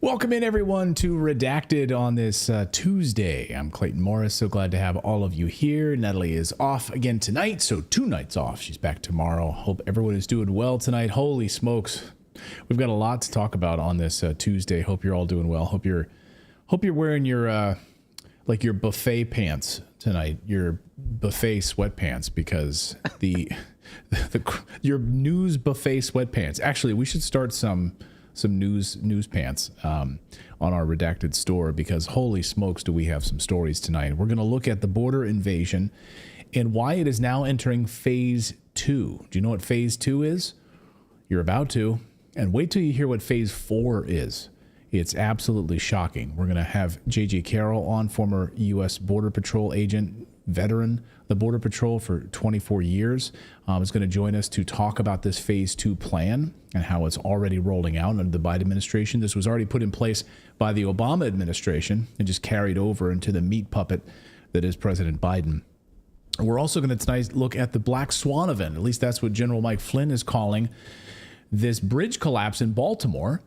Welcome in, everyone, to Redacted on this Tuesday. I'm Clayton Morris. So glad to have all of you here. Natali is off again tonight, so 2 nights off. She's back tomorrow. Hope everyone is doing well tonight. Holy smokes. We've got a lot to talk about on this Tuesday. Hope you're all doing well. Hope you're wearing your like your buffet pants tonight, your buffet sweatpants, because your news buffet sweatpants. Actually, we should start some news pants on our Redacted store, because holy smokes do we have some stories tonight. We're going to look at the border invasion and why it is now entering phase 2. Do you know what phase 2 is? You're about to. And wait till you hear what phase 4 is. It's absolutely shocking. We're going to have J.J. Carroll on, former U.S. Border Patrol agent, veteran, the Border Patrol for 24 years, is going to join us to talk about this phase 2 plan and how it's already rolling out under the Biden administration. This was already put in place by the Obama administration and just carried over into the meat puppet that is President Biden. We're also going to tonight look at the Black Swan event. At least that's what General Mike Flynn is calling this bridge collapse in Baltimore,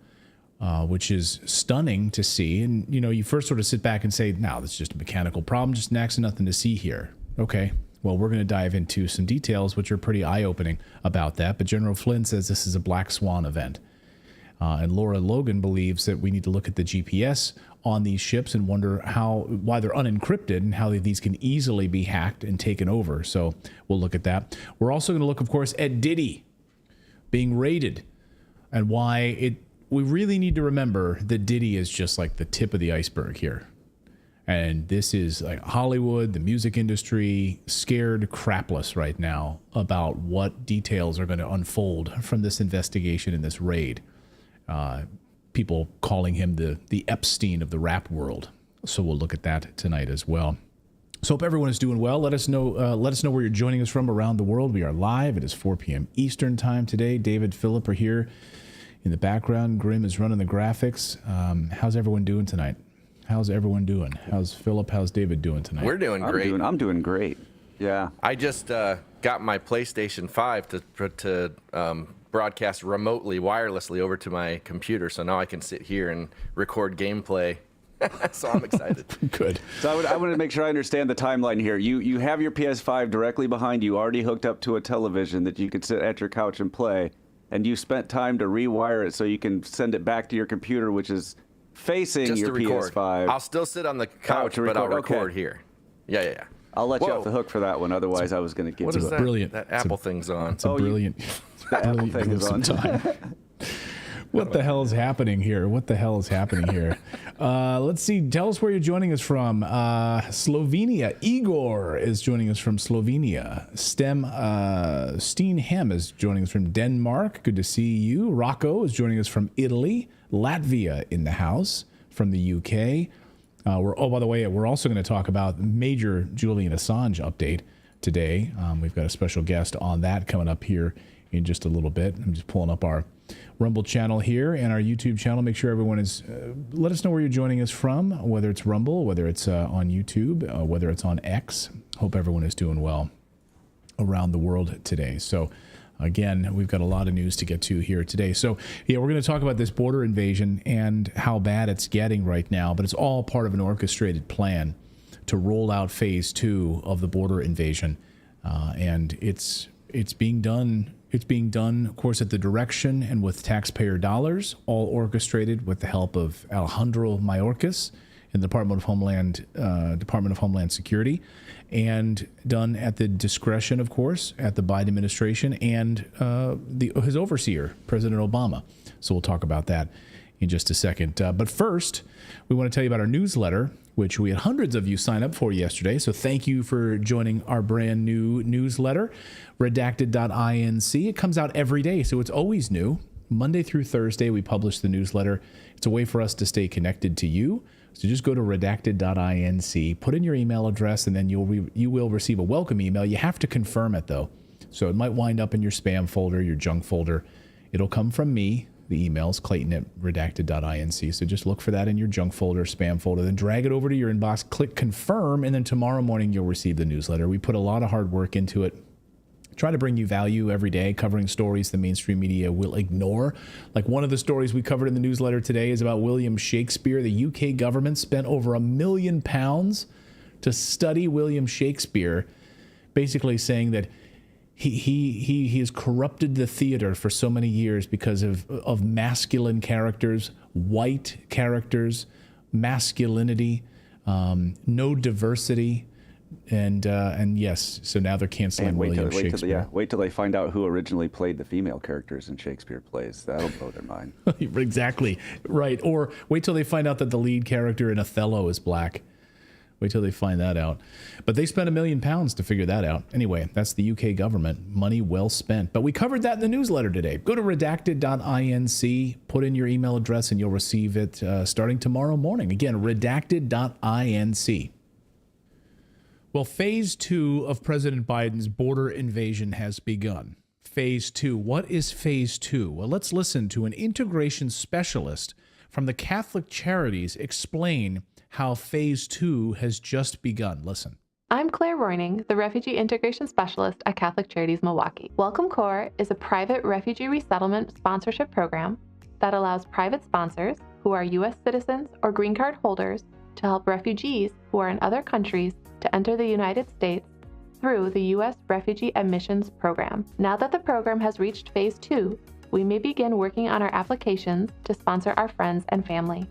which is stunning to see. And, you know, you first sort of sit back and say, no, that's just a mechanical problem, just next to nothing to see here. Okay, well, we're going to dive into some details, which are pretty eye-opening about that. But General Flynn says this is a Black Swan event. And Laura Logan believes that we need to look at the GPS on these ships and wonder why they're unencrypted and how these can easily be hacked and taken over. So we'll look at that. We're also going to look, of course, at Diddy being raided and why we really need to remember that Diddy is just like the tip of the iceberg here. And this is like Hollywood, the music industry, scared crapless right now about what details are going to unfold from this investigation and this raid. People calling him the Epstein of the rap world. So we'll look at that tonight as well. So hope everyone is doing well. Let us know where you're joining us from around the world. We are live. It is 4 p.m. Eastern time today. David, Philip are here in the background. Grim is running the graphics. How's everyone doing tonight? How's everyone doing? How's Philip? How's David doing tonight? We're doing great. I'm doing great. Yeah. I just got my PlayStation 5 to broadcast remotely, wirelessly over to my computer, so now I can sit here and record gameplay. So I'm excited. Good. So I wanted to make sure I understand the timeline here. You have your PS5 directly behind you, already hooked up to a television that you could sit at your couch and play, and you spent time to rewire it so you can send it back to your computer, which is facing just your to record. PS5. I'll still sit on the couch, but I'll record here. Yeah. I'll let you off the hook for that one. Otherwise, I was going to get what to is it. that? Brilliant. That Apple thing's on. It's a brilliant. The Apple thing is on. What the hell is happening here? Let's see. Tell us where you're joining us from. Slovenia. Igor is joining us from Slovenia. Steen Hem is joining us from Denmark. Good to see you. Rocco is joining us from Italy. Latvia in the house from the UK. By the way, we're also going to talk about major Julian Assange update today. We've got a special guest on that coming up here in just a little bit. I'm just pulling up our Rumble channel here and our YouTube channel. Make sure everyone is, let us know where you're joining us from, whether it's Rumble, whether it's on YouTube, whether it's on X. Hope everyone is doing well around the world today. So again, we've got a lot of news to get to here today. So yeah, we're going to talk about this border invasion and how bad it's getting right now, but it's all part of an orchestrated plan to roll out phase 2 of the border invasion. And it's being done. It's being done, of course, at the direction and with taxpayer dollars, all orchestrated with the help of Alejandro Mayorkas in the Department of Homeland Security, and done at the discretion, of course, at the Biden administration and his overseer, President Obama. So we'll talk about that in just a second. But first, we want to tell you about our newsletter, which we had hundreds of you sign up for yesterday. So thank you for joining our brand new newsletter, redacted.inc. It comes out every day, so it's always new. Monday through Thursday, we publish the newsletter. It's a way for us to stay connected to you. So just go to redacted.inc, put in your email address, and then you will receive a welcome email. You have to confirm it, though. So it might wind up in your spam folder, your junk folder. It'll come from me. The email's clayton@redacted.inc. So just look for that in your junk folder, spam folder, then drag it over to your inbox, click confirm, and then tomorrow morning you'll receive the newsletter. We put a lot of hard work into it. try to bring you value every day, covering stories the mainstream media will ignore. Like one of the stories we covered in the newsletter today is about William Shakespeare. The UK government spent over £1 million to study William Shakespeare, basically saying that he has corrupted the theater for so many years because of masculine characters, white characters, masculinity, no diversity. And yes, so now they're canceling William Shakespeare. Wait till they find out who originally played the female characters in Shakespeare plays. That'll blow their mind. Exactly, right. Or wait till they find out that the lead character in Othello is black. Wait till they find that out. But they spent £1 million to figure that out. Anyway, that's the UK government. Money well spent. But we covered that in the newsletter today. Go to redacted.inc, put in your email address, and you'll receive it starting tomorrow morning. Again, redacted.inc. Well, phase 2 of President Biden's border invasion has begun. Phase 2. What is phase 2? Well, let's listen to an integration specialist from the Catholic Charities explain how phase 2 has just begun. Listen. I'm Claire Roining, the Refugee Integration Specialist at Catholic Charities Milwaukee. Welcome Corps is a private refugee resettlement sponsorship program that allows private sponsors who are U.S. citizens or green card holders to help refugees who are in other countries to enter the United States through the U.S. Refugee Admissions Program. Now that the program has reached phase 2, we may begin working on our applications to sponsor our friends and family.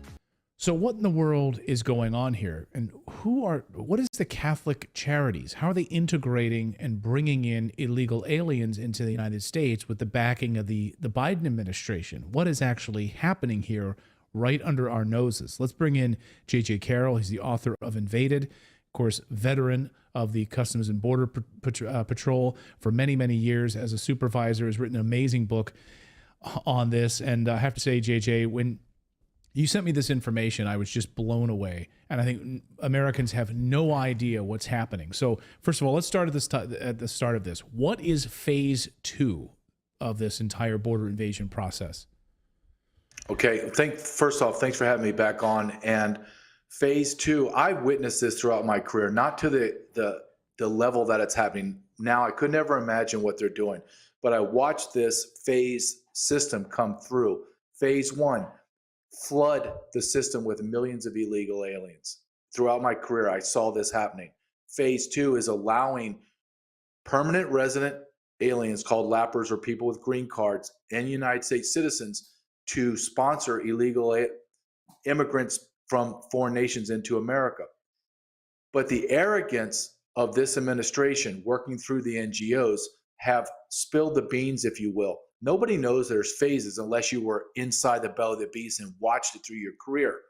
So what in the world is going on here? And what is the Catholic Charities? How are they integrating and bringing in illegal aliens into the United States with the backing of the Biden administration? What is actually happening here right under our noses? Let's bring in J.J. Carroll. He's the author of Invaded, of course, veteran of the Customs and Border Patrol for many, many years as a supervisor, has written an amazing book on this. And I have to say, JJ, when you sent me this information, I was just blown away. And I think Americans have no idea what's happening. So first of all, let's start at the start of this. What is phase 2 of this entire border invasion process? Okay. First off, thanks for having me back on. And phase 2, I witnessed this throughout my career, not to the level that it's happening now. I could never imagine what they're doing, but I watched this phase system come through. Phase 1, flood the system with millions of illegal aliens. Throughout my career, I saw this happening. Phase 2 is allowing permanent resident aliens called lappers or people with green cards and United States citizens to sponsor illegal immigrants from foreign nations into America. But the arrogance of this administration working through the NGOs have spilled the beans, if you will. Nobody knows there's phases unless you were inside the belly of the beast and watched it through your career.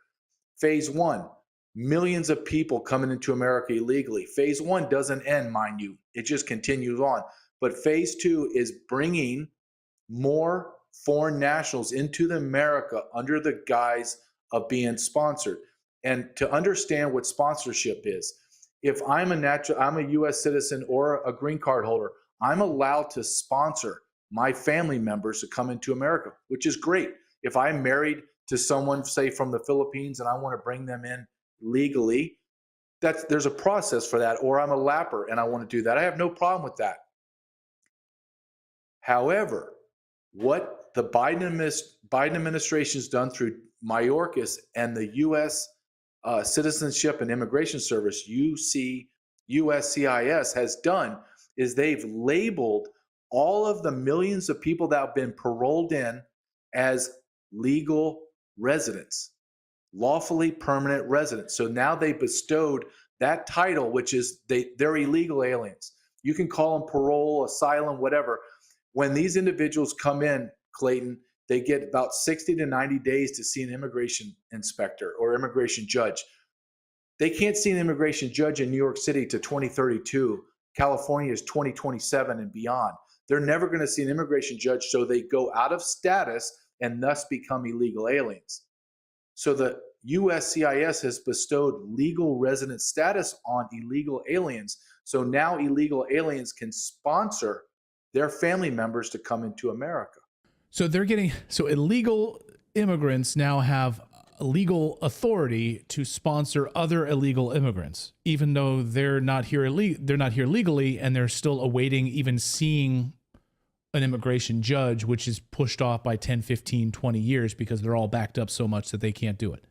Phase 1, millions of people coming into America illegally. Phase 1 doesn't end, mind you. It just continues on. But phase 2 is bringing more foreign nationals into America under the guise of being sponsored. And to understand what sponsorship is, if I'm a U.S. citizen or a green card holder, I'm allowed to sponsor my family members to come into America, which is great. If I'm married to someone, say from the Philippines, and I want to bring them in legally, there's a process for that. Or I'm a lapper and I want to do that. I have no problem with that. However, what the Biden administration has done through Mayorkas and the U.S. Citizenship and Immigration Service, USCIS, has done is they've labeled all of the millions of people that have been paroled in as legal residents, lawfully permanent residents. So now they bestowed that title, which is they're illegal aliens. You can call them parole, asylum, whatever. When these individuals come in, Clayton, they get about 60 to 90 days to see an immigration inspector or immigration judge. They can't see an immigration judge in New York City to 2032. California is 2027 and beyond. They're never going to see an immigration judge, so they go out of status and thus become illegal aliens. So the USCIS has bestowed legal resident status on illegal aliens. So now illegal aliens can sponsor their family members to come into America. So illegal immigrants now have legal authority to sponsor other illegal immigrants, even though they're not here legally, and they're still awaiting even seeing an immigration judge, which is pushed off by 10, 15, 20 years because they're all backed up so much that they can't do it.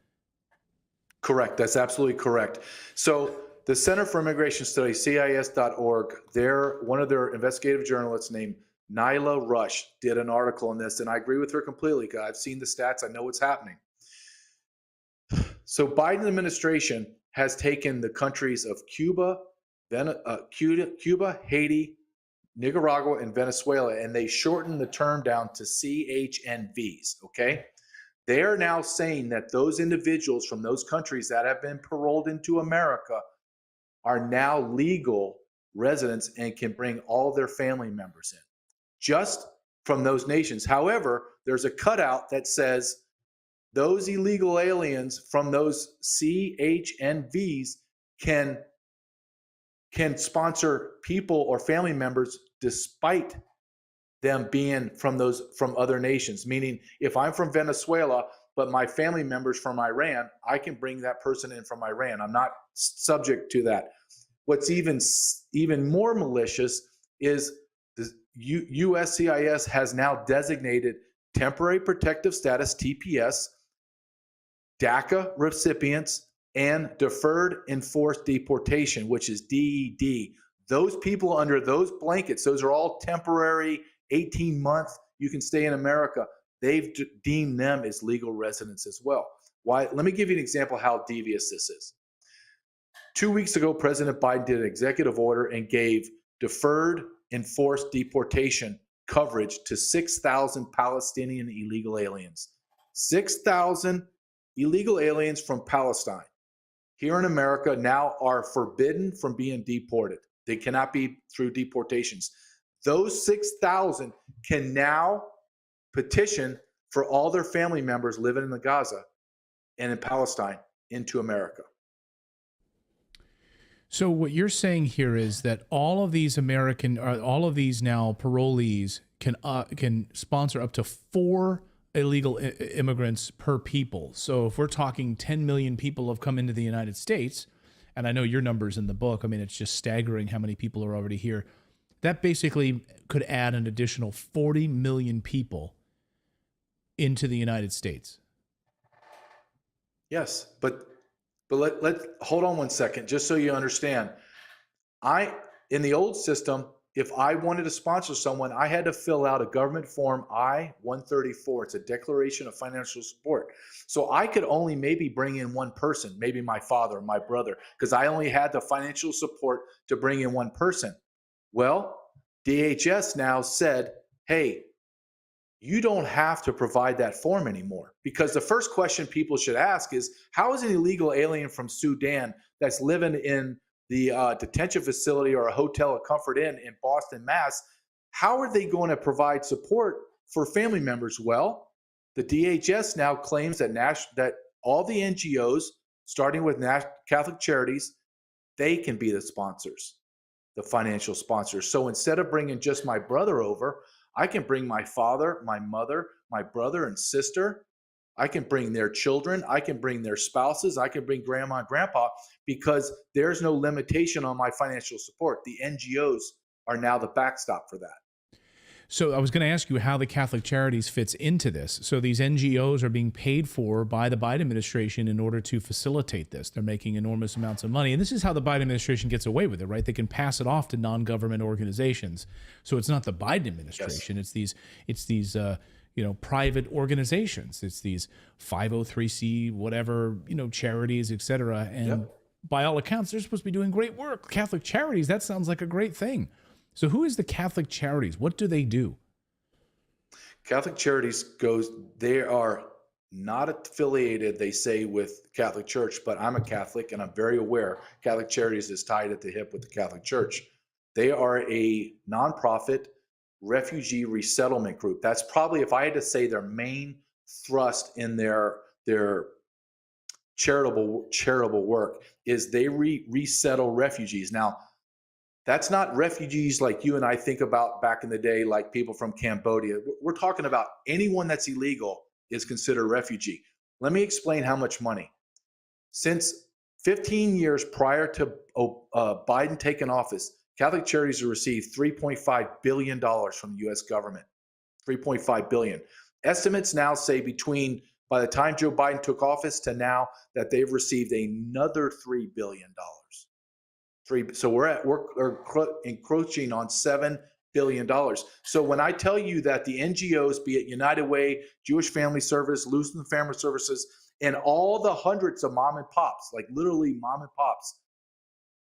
Correct. That's absolutely correct. So the Center for Immigration Studies, CIS.org, one of their investigative journalists named Nyla Rush did an article on this, and I agree with her completely. I've seen the stats. I know what's happening. So Biden administration has taken the countries of Cuba, Haiti, Nicaragua, and Venezuela, and they shortened the term down to CHNVs, okay? They are now saying that those individuals from those countries that have been paroled into America are now legal residents and can bring all their family members in, just from those nations. However, there's a cutout that says those illegal aliens from those CHNVs can sponsor people or family members despite them being from other nations. Meaning, if I'm from Venezuela, but my family members from Iran, I can bring that person in from Iran. I'm not subject to that. What's even more malicious is the USCIS has now designated temporary protective status, TPS, DACA recipients, and deferred enforced deportation, which is DED. Those people under those blankets, those are all temporary, 18-month, you can stay in America. They've deemed them as legal residents as well. Why? Let me give you an example of how devious this is. 2 weeks ago, President Biden did an executive order and gave deferred enforced deportation coverage to 6,000 Palestinian illegal aliens. 6,000 illegal aliens from Palestine here in America now are forbidden from being deported. They cannot be through deportations. Those 6,000 can now petition for all their family members living in the Gaza and in Palestine into America. So what you're saying here is that all of these now parolees can sponsor up to 4 illegal immigrants per people. So if we're talking 10 million people have come into the United States, and I know your numbers in the book, I mean, it's just staggering how many people are already here. That basically could add an additional 40 million people into the United States. Yes, but let hold on one second, just so you understand. In the old system, if I wanted to sponsor someone, I had to fill out a government form I-134. It's a declaration of financial support. So I could only maybe bring in one person, maybe my father or my brother, because I only had the financial support to bring in one person. Well, DHS now said, hey, you don't have to provide that form anymore. Because the first question people should ask is, how is an illegal alien from Sudan that's living in the detention facility or a hotel at Comfort Inn in Boston, Mass, how are they going to provide support for family members? Well, the DHS now claims that all the NGOs, starting with Catholic Charities, they can be the sponsors, the financial sponsors. So instead of bringing just my brother over, I can bring my father, my mother, my brother and sister. I can bring their children. I can bring their spouses. I can bring grandma and grandpa, because there's no limitation on my financial support. The NGOs are now the backstop for that. So I was going to ask you how the Catholic Charities fits into this. So these NGOs are being paid for by the Biden administration in order to facilitate this. They're making enormous amounts of money. And this is how the Biden administration gets away with it, right? They can pass it off to non-government organizations. So it's not the Biden administration. Yes. It's these private organizations. It's these 503c, whatever, charities, et cetera. And by all accounts, they're supposed to be doing great work. Catholic Charities, that sounds like a great thing. So who is the Catholic Charities? What do they do? Catholic Charities they are not affiliated, they say, with Catholic Church, but I'm a Catholic and I'm very aware Catholic Charities is tied at the hip with the Catholic Church. They are a nonprofit refugee resettlement group. That's probably, if I had to say, their main thrust in their charitable work is they resettle refugees. Now, that's not refugees like you and I think about back in the day, like people from Cambodia. We're talking about anyone that's illegal is considered a refugee. Let me explain how much money. Since 15 years prior to Biden taking office, Catholic Charities have received $3.5 billion from the U.S. government. $3.5 billion. Estimates now say by the time Joe Biden took office to now, that they've received another $3 billion. So we're encroaching on $7 billion. So when I tell you that the NGOs, be it United Way, Jewish Family Service, Lutheran Family Services, and all the hundreds of mom and pops, like literally mom and pops,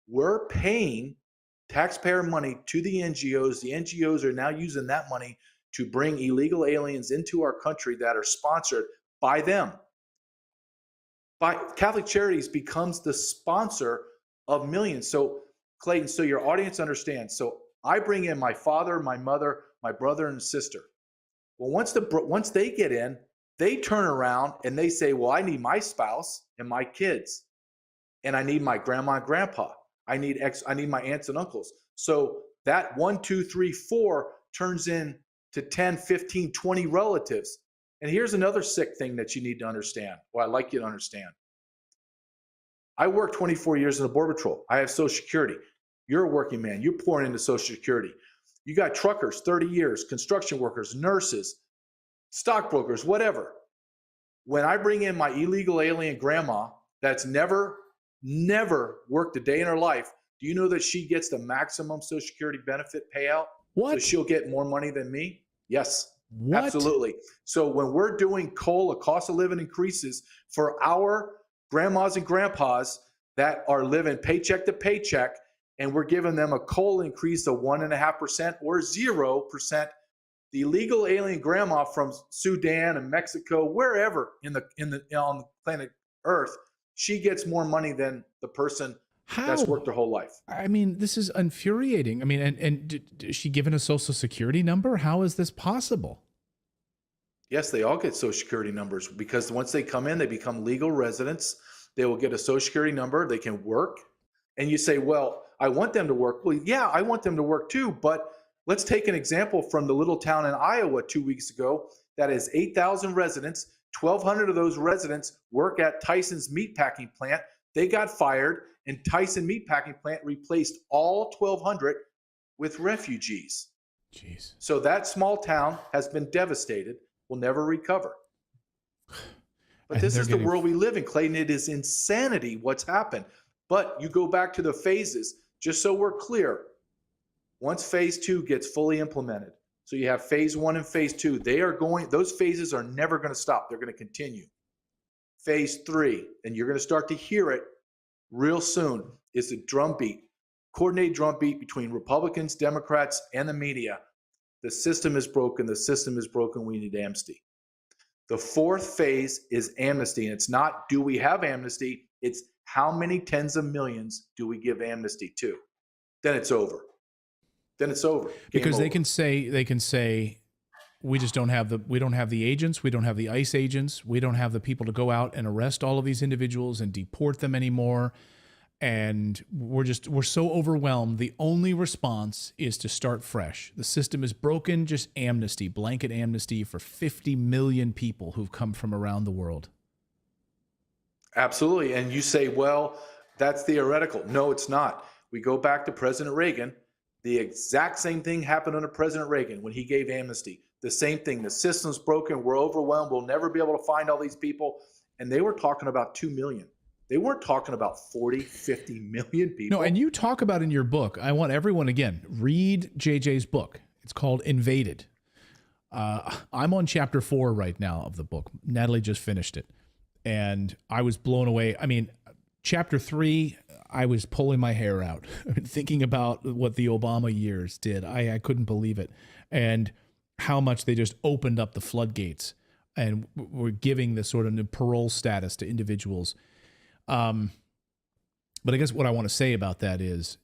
we're paying taxpayer money to the NGOs. The NGOs are now using that money to bring illegal aliens into our country that are sponsored by them. Catholic Charities becomes the sponsor of millions. So Clayton, so your audience understands. So I bring in my father, my mother, my brother, and sister. Well, once they get in, they turn around and they say, well, I need my spouse and my kids, and I need my grandma and grandpa. I need my aunts and uncles. So that 1, 2, 3, 4 turns in to 10, 15, 20 relatives. And here's another sick thing that you need to understand, or I'd like you to understand. I worked 24 years in the Border Patrol. I have Social Security. You're a working man. You're pouring into Social Security. You got truckers, 30 years, construction workers, nurses, stockbrokers, whatever. When I bring in my illegal alien grandma that's never worked a day in her life, do you know that she gets the maximum Social Security benefit payout? What? So she'll get more money than me? Yes, What? absolutely. So when we're doing COLA, cost of living increases for our grandmas and grandpas that are living paycheck to paycheck, and we're giving them a COLA increase of 1.5% or 0%, the illegal alien grandma from Sudan and Mexico, wherever on the planet Earth, she gets more money than the person that's worked her whole life. I mean, this is infuriating. I mean, and is she given a Social Security number? How is this possible? Yes, they all get Social Security numbers because once they come in, they become legal residents. They will get a Social Security number. They can work. And you say, well, I want them to work. Well, yeah, I want them to work too. But let's take an example from the little town in Iowa 2 weeks ago that has 8,000 residents. 1,200 of those residents work at Tyson's meatpacking plant. They got fired, and Tyson meatpacking plant replaced all 1,200 with refugees. Jeez. So that small town has been devastated, will never recover. But this is the world we live in, Clayton. It is insanity what's happened. But you go back to the phases, just so we're clear. Once phase 2 gets fully implemented, so you have phase 1 and phase 2, those phases are never going to stop. They're going to continue. Phase 3, and you're going to start to hear it real soon, is the drumbeat, coordinated drumbeat between Republicans, Democrats, and the media. The system is broken. The system is broken. We need amnesty. The 4th phase is amnesty. And it's not, do we have amnesty? It's how many tens of millions do we give amnesty to? Then it's over. Then it's over. Because over. they can say, we just don't have the agents. We don't have the ICE agents. We don't have the people to go out and arrest all of these individuals and deport them anymore. And we're so overwhelmed. The only response is to start fresh. The system is broken. Just amnesty, blanket amnesty for 50 million people who've come from around the world. Absolutely. And you say, well, that's theoretical. No, it's not. We go back to President Reagan. The exact same thing happened under President Reagan when he gave amnesty. The same thing. The system's broken. We're overwhelmed. We'll never be able to find all these people. And they were talking about 2 million. They weren't talking about 40, 50 million people. No, and you talk about in your book, I want everyone, again, read JJ's book. It's called Invaded. I'm on chapter 4 right now of the book. Natali just finished it. And I was blown away. I mean, chapter 3, I was pulling my hair out, thinking about what the Obama years did. I couldn't believe it. And how much they just opened up the floodgates and were giving this sort of parole status to individuals. But I guess what I want to say about that is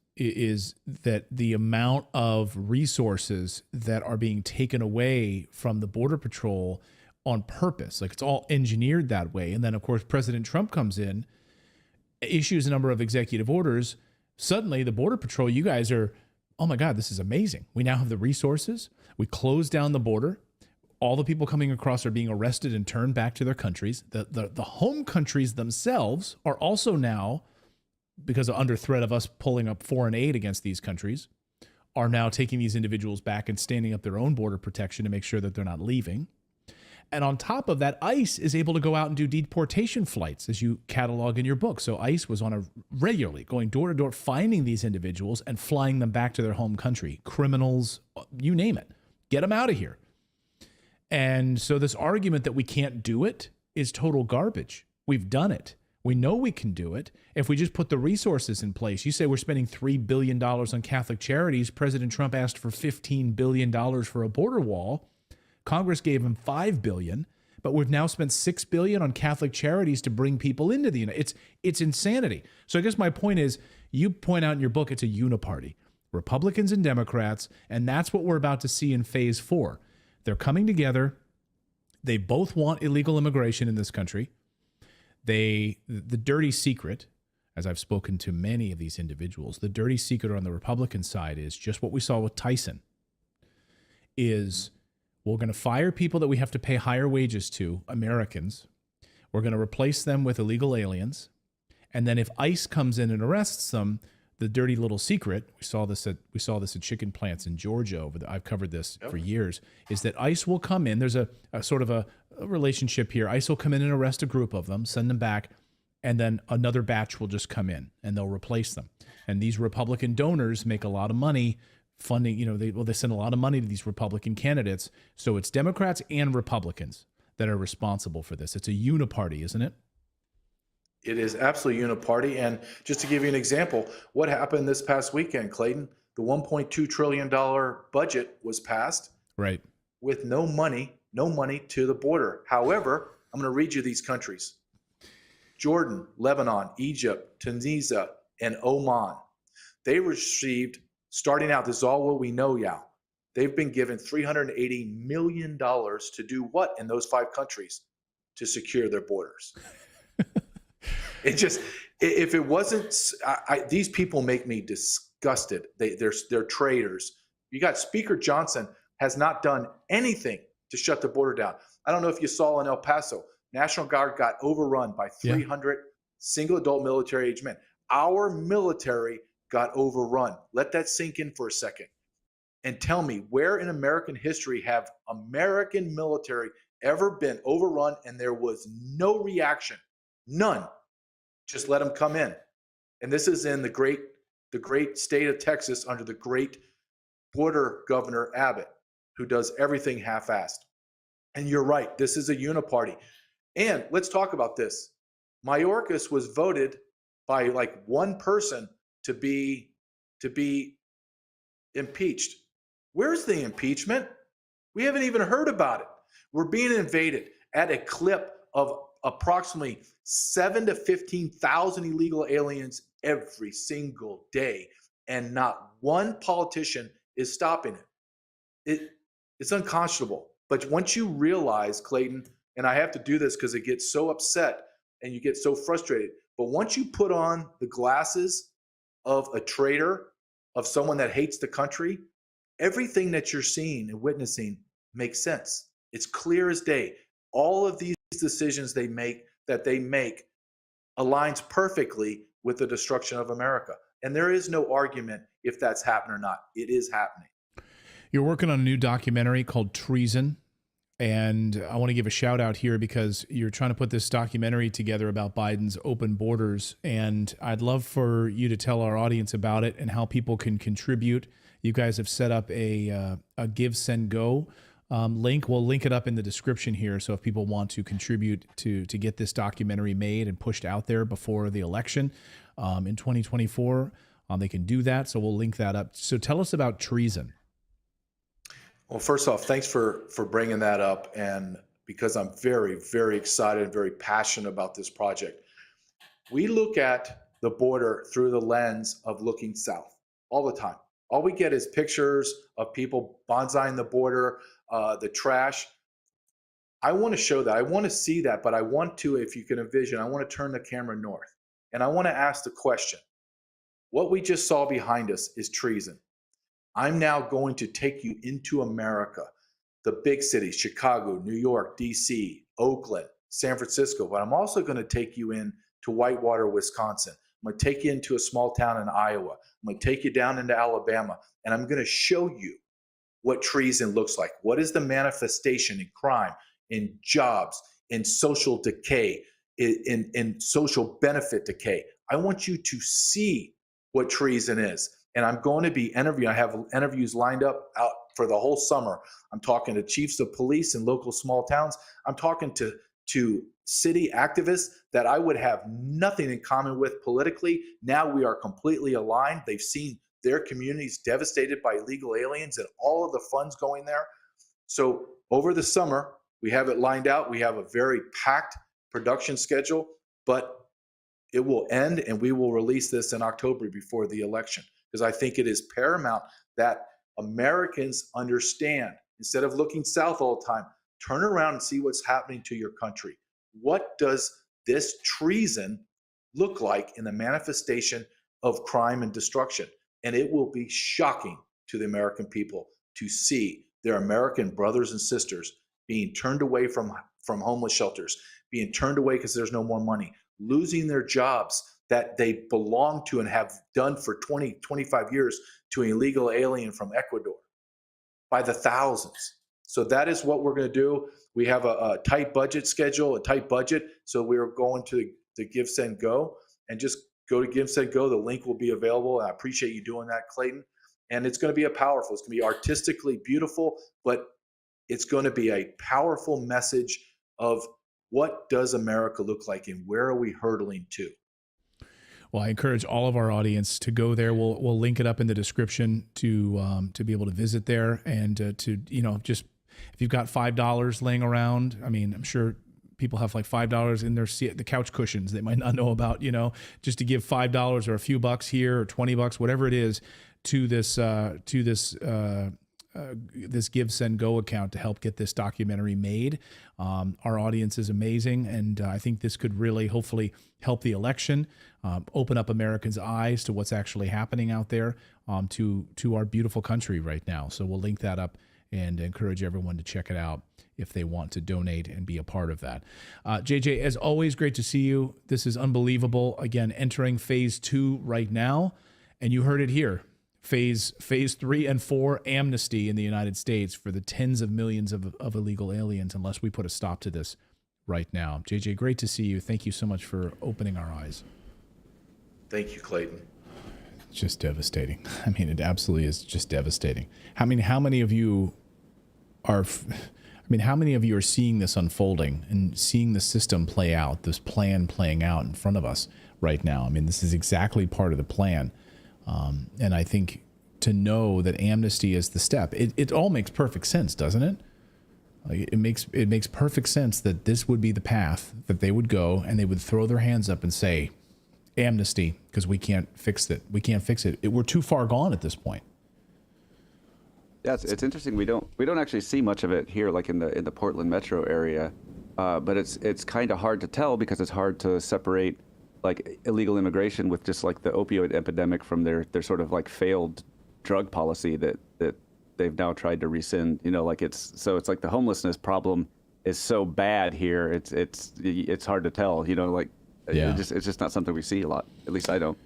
that the amount of resources that are being taken away from the Border Patrol on purpose, like it's all engineered that way. And then, of course, President Trump comes in, issues a number of executive orders. Suddenly, the Border Patrol, you guys are, oh my God, this is amazing. We now have the resources. We closed down the border. All the people coming across are being arrested and turned back to their countries. The home countries themselves are also now, because under threat of us pulling up foreign aid against these countries, are now taking these individuals back and standing up their own border protection to make sure that they're not leaving. And on top of that, ICE is able to go out and do deportation flights, as you catalog in your book. So ICE was regularly going door to door, finding these individuals and flying them back to their home country. Criminals, you name it. Get them out of here. And so this argument that we can't do it is total garbage. We've done it. We know we can do it if we just put the resources in place. You say we're spending $3 billion on Catholic charities. President Trump asked for $15 billion for a border wall. Congress gave him $5 billion, but we've now spent $6 billion on Catholic charities to bring people into the United States. It's insanity. So I guess my point is, you point out in your book, it's a uniparty, Republicans and Democrats, and that's what we're about to see in phase 4. They're coming together. They both want illegal immigration in this country. The dirty secret, as I've spoken to many of these individuals, the dirty secret on the Republican side is just what we saw with Tyson, is we're going to fire people that we have to pay higher wages to, Americans. We're going to replace them with illegal aliens. And then if ICE comes in and arrests them, the dirty little secret, we saw this at chicken plants in Georgia. I've covered this for years, is that ICE will come in. There's a sort of a relationship here. ICE will come in and arrest a group of them, send them back, and then another batch will just come in and they'll replace them. And these Republican donors make a lot of money funding, they send a lot of money to these Republican candidates. So it's Democrats and Republicans that are responsible for this. It's a uniparty, isn't it? It is absolutely uniparty. And just to give you an example, what happened this past weekend, Clayton? The $1.2 trillion budget was passed, right, with no money to the border. However, I'm going to read you these countries: Jordan, Lebanon, Egypt, Tunisia, and Oman. They received, starting out, this is all what we know now, they've been given $380 million to do what in those 5 countries? To secure their borders. It just, if it wasn't, these people make me disgusted. They're traitors. You got Speaker Johnson has not done anything to shut the border down. I don't know if you saw in El Paso, National Guard got overrun by 300 single adult military age men. Our military got overrun. Let that sink in for a second. And tell me, where in American history have American military ever been overrun and there was no reaction? None. Just let them come in. And this is in the great state of Texas under the great border governor Abbott, who does everything half-assed. And you're right, this is a uniparty. And let's talk about this. Mayorkas was voted by like one person to be impeached. Where's the impeachment? We haven't even heard about it. We're being invaded at a clip of approximately 7,000 to 15,000 illegal aliens every single day, and not one politician is stopping it. It's unconscionable. But once you realize, Clayton, and I have to do this because it gets so upset and you get so frustrated, but once you put on the glasses of a traitor, of someone that hates the country, everything that you're seeing and witnessing makes sense. It's clear as day. All of these decisions they make aligns perfectly with the destruction of America. And there is no argument if that's happening or not. It is happening. You're working on a new documentary called Treason. And I want to give a shout out here because you're trying to put this documentary together about Biden's open borders. And I'd love for you to tell our audience about it and how people can contribute. You guys have set up a Give, Send, Go link. We'll link it up in the description here. So if people want to contribute to get this documentary made and pushed out there before the election in 2024, they can do that. So we'll link that up. So tell us about Treason. Well, first off, thanks for bringing that up. And because I'm very, very excited and very passionate about this project. We look at the border through the lens of looking south all the time. All we get is pictures of people bonsaiing the border, the trash. I want to show that. I want to see that, but I want to, if you can envision, I want to turn the camera north. And I want to ask the question, what we just saw behind us is treason. I'm now going to take you into America. the big cities, Chicago, New York, DC, Oakland, San Francisco, but I'm also going to take you in to Whitewater, Wisconsin. I'm going to take you into a small town in Iowa. I'm going to take you down into Alabama, and I'm going to show you what treason looks like. What is the manifestation in crime, in jobs, in social decay, in social benefit decay? I want you to see what treason is. And I'm going to be interviewing. I have interviews lined up out for the whole summer. I'm talking to chiefs of police in local small towns. I'm talking to city activists that I would have nothing in common with politically. Now we are completely aligned. They've seen their communities devastated by illegal aliens and all of the funds going there. So over the summer, we have it lined out. We have a very packed production schedule, but it will end and we will release this in October before the election, because I think it is paramount that Americans understand, instead of looking south all the time, turn around and see what's happening to your country. What does this treason look like in the manifestation of crime and destruction? And it will be shocking to the American people to see their American brothers and sisters being turned away from homeless shelters, being turned away because there's no more money, losing their jobs that they belong to and have done for 20, 25 years to an illegal alien from Ecuador by the thousands. So that is what we're going to do. We have a tight budget schedule, a tight budget. So we're going to the Give, Send, Go, and just go to Give, Send, Go. The link will be available. I appreciate you doing that, Clayton. And it's going to be it's going to be artistically beautiful, but it's going to be a powerful message of what does America look like and where are we hurtling to? Well, I encourage all of our audience to go there. We'll link it up in the description to be able to visit there and to just if you've got $5 laying around. I mean, I'm sure people have like $5 in their the couch cushions they might not know about. Just to give $5 or a few bucks here or $20, whatever it is, to this this Give, Send, Go account to help get this documentary made. Our audience is amazing, and I think this could really, hopefully, help the election, open up Americans' eyes to what's actually happening out there, to our beautiful country right now. So we'll link that up and encourage everyone to check it out if they want to donate and be a part of that. JJ, as always, great to see you. This is unbelievable. Again, entering phase 2 right now, and you heard it here. Phase 3 and 4 amnesty in the United States for the tens of millions of illegal aliens, unless we put a stop to this right now. JJ, great to see you. Thank you so much for opening our eyes. Thank you, Clayton. It's just devastating. I mean, it absolutely is just devastating. How many of you are seeing this unfolding and seeing the system play out, this plan playing out in front of us right now? I mean, this is exactly part of the plan. And I think to know that amnesty is the step, it all makes perfect sense, doesn't it? Like it makes perfect sense that this would be the path that they would go, and they would throw their hands up and say, amnesty, because we can't fix it. We can't fix it. We're too far gone at this point. Yeah, it's interesting. We don't actually see much of it here, like in the Portland metro area, but it's kind of hard to tell because it's hard to separate like illegal immigration with just like the opioid epidemic from their sort of like failed drug policy that they've now tried to rescind. It's like the homelessness problem is so bad here. It's hard to tell. Yeah. It's just not something we see a lot. At least I don't.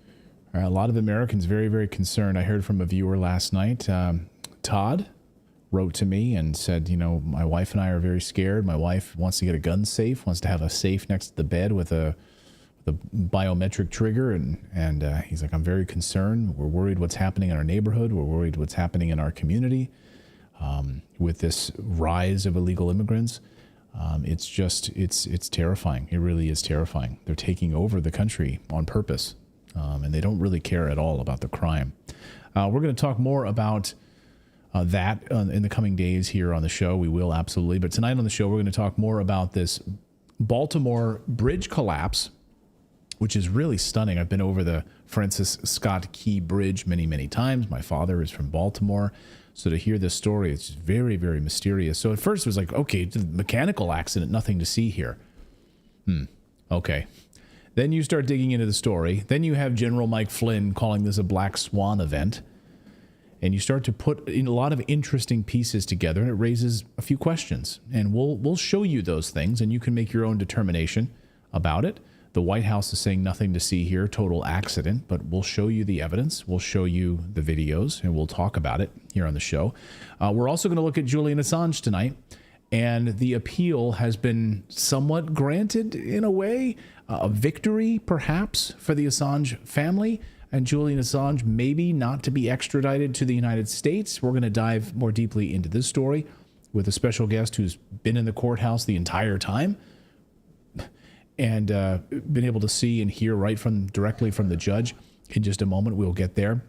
A lot of Americans very, very concerned. I heard from a viewer last night. Todd wrote to me and said, my wife and I are very scared. My wife wants to get a gun safe, wants to have a safe next to the bed with the biometric trigger, and he's like, I'm very concerned. We're worried what's happening in our neighborhood. We're worried what's happening in our community with this rise of illegal immigrants. It's terrifying. It really is terrifying. They're taking over the country on purpose, and they don't really care at all about the crime. We're going to talk more about that in the coming days here on the show. We will, absolutely. But tonight on the show, we're going to talk more about this Baltimore bridge collapse, which is really stunning. I've been over the Francis Scott Key Bridge many, many times. My father is from Baltimore. So to hear this story, it's very, very mysterious. So at first it was like, okay, it's a mechanical accident, nothing to see here. Okay. Then you start digging into the story. Then you have General Mike Flynn calling this a Black Swan event. And you start to put in a lot of interesting pieces together, and it raises a few questions. And we'll show you those things, and you can make your own determination about it. The White House is saying nothing to see here, total accident, but we'll show you the evidence. We'll show you the videos, and we'll talk about it here on the show. We're also going to look at Julian Assange tonight, and the appeal has been somewhat granted in a way, a victory perhaps for the Assange family, and Julian Assange maybe not to be extradited to the United States. We're going to dive more deeply into this story with a special guest who's been in the courthouse the entire time, and been able to see and hear directly from the judge. In just a moment, we'll get there.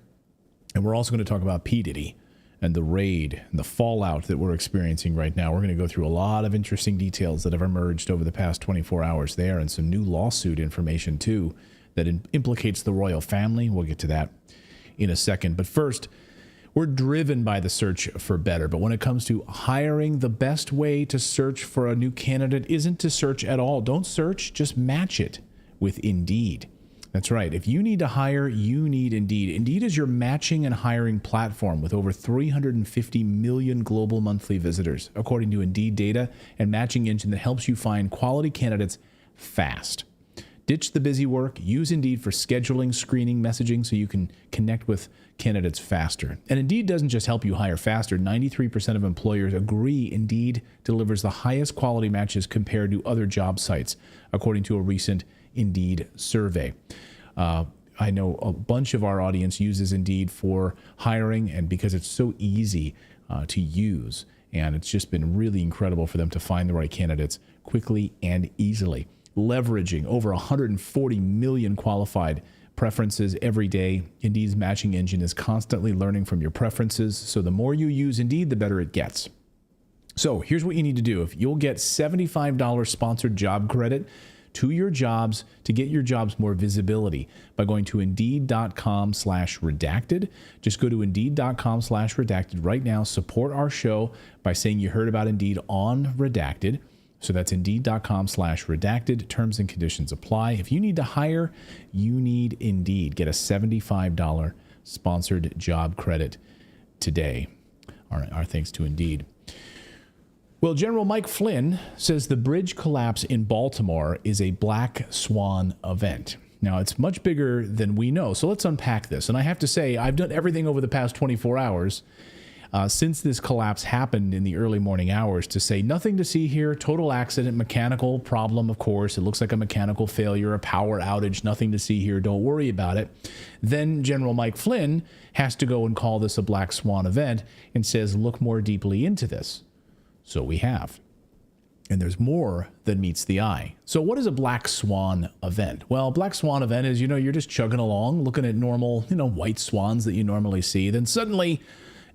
And we're also going to talk about P. Diddy and the raid and the fallout that we're experiencing right now. We're going to go through a lot of interesting details that have emerged over the past 24 hours there, and some new lawsuit information, too, that implicates the royal family. We'll get to that in a second. But first, we're driven by the search for better. But when it comes to hiring, the best way to search for a new candidate isn't to search at all. Don't search, just match it with Indeed. That's right. If you need to hire, you need Indeed. Indeed is your matching and hiring platform with over 350 million global monthly visitors, according to Indeed data, and matching engine that helps you find quality candidates fast. Ditch the busy work. Use Indeed for scheduling, screening, messaging so you can connect with candidates faster. And Indeed doesn't just help you hire faster. 93% of employers agree Indeed delivers the highest quality matches compared to other job sites, according to a recent Indeed survey. I know a bunch of our audience uses Indeed for hiring, and because it's so easy to use, and it's just been really incredible for them to find the right candidates quickly and easily. Leveraging over 140 million qualified preferences every day, Indeed's matching engine is constantly learning from your preferences, so the more you use Indeed, the better it gets. So here's what you need to do. If you'll get $75 sponsored job credit to your jobs to get your jobs more visibility by going to Indeed.com/redacted. Just go to Indeed.com/redacted right now. Support our show by saying you heard about Indeed on Redacted. So that's Indeed.com/redacted. Terms and conditions apply. If you need to hire, you need Indeed. Get a $75 sponsored job credit today. Our thanks to Indeed. Well, General Mike Flynn says the bridge collapse in Baltimore is a Black Swan event. Now, it's much bigger than we know, so let's unpack this. And I have to say, I've done everything over the past 24 hours since this collapse happened in the early morning hours to say nothing to see here, total accident, mechanical problem, of course. It looks like a mechanical failure, a power outage, nothing to see here, don't worry about it. Then General Mike Flynn has to go and call this a Black Swan event and says, look more deeply into this. So we have. And there's more than meets the eye. So what is a Black Swan event? Well, Black Swan event is, you're just chugging along, looking at normal, white swans that you normally see. Then suddenly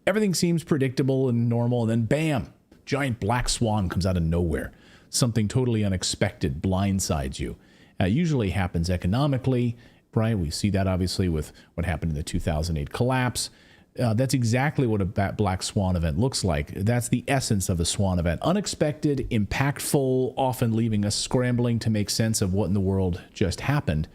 everything seems predictable and normal. And then bam, giant black swan comes out of nowhere. Something totally unexpected blindsides you. Usually happens economically, right? We see that obviously with what happened in the 2008 collapse. That's exactly what a Black Swan event looks like. That's the essence of a Swan event. Unexpected, impactful, often leaving us scrambling to make sense of what in the world just happened.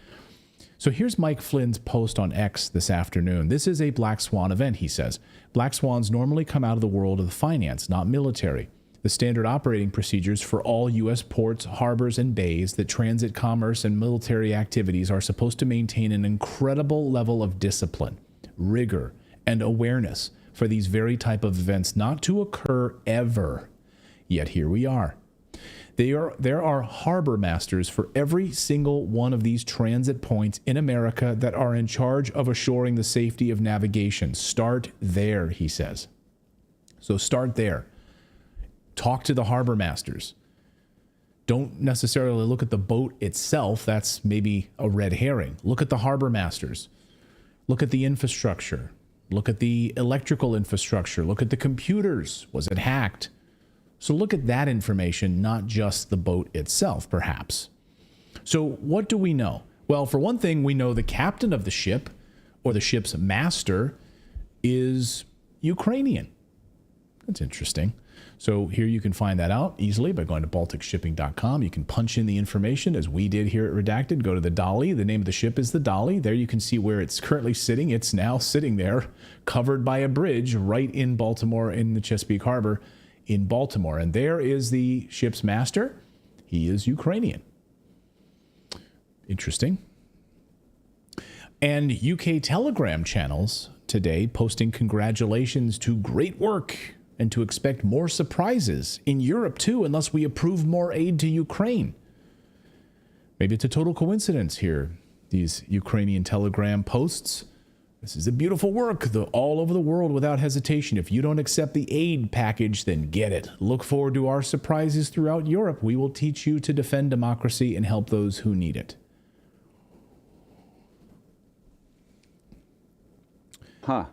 So here's Mike Flynn's post on X this afternoon. This is a Black Swan event, he says. Black swans normally come out of the world of the finance, not military. The standard operating procedures for all U.S. ports, harbors, and bays that transit commerce and military activities are supposed to maintain an incredible level of discipline, rigor, and awareness for these very type of events not to occur ever. Yet here we are. There are harbor masters for every single one of these transit points in America that are in charge of assuring the safety of navigation. Start there, he says. So start there. Talk to the harbor masters. Don't necessarily look at the boat itself. That's maybe a red herring. Look at the harbor masters. Look at the infrastructure. Look at the electrical infrastructure. Look at the computers. Was it hacked? So look at that information, not just the boat itself, perhaps. So what do we know? Well, for one thing, we know the captain of the ship, or the ship's master, is Ukrainian. That's interesting. So here you can find that out easily by going to balticshipping.com. You can punch in the information as we did here at Redacted. Go to the Dolly. The name of the ship is the Dolly. There you can see where it's currently sitting. It's now sitting there covered by a bridge right in Baltimore, in the Chesapeake Harbor in Baltimore. And there is the ship's master. He is Ukrainian. Interesting. And UK Telegram channels today posting congratulations to great work and to expect more surprises in Europe too, unless we approve more aid to Ukraine. Maybe it's a total coincidence here, these Ukrainian Telegram posts. This is a beautiful work all over the world without hesitation. If you don't accept the aid package, then get it. Look forward to our surprises throughout Europe. We will teach you to defend democracy and help those who need it. Huh.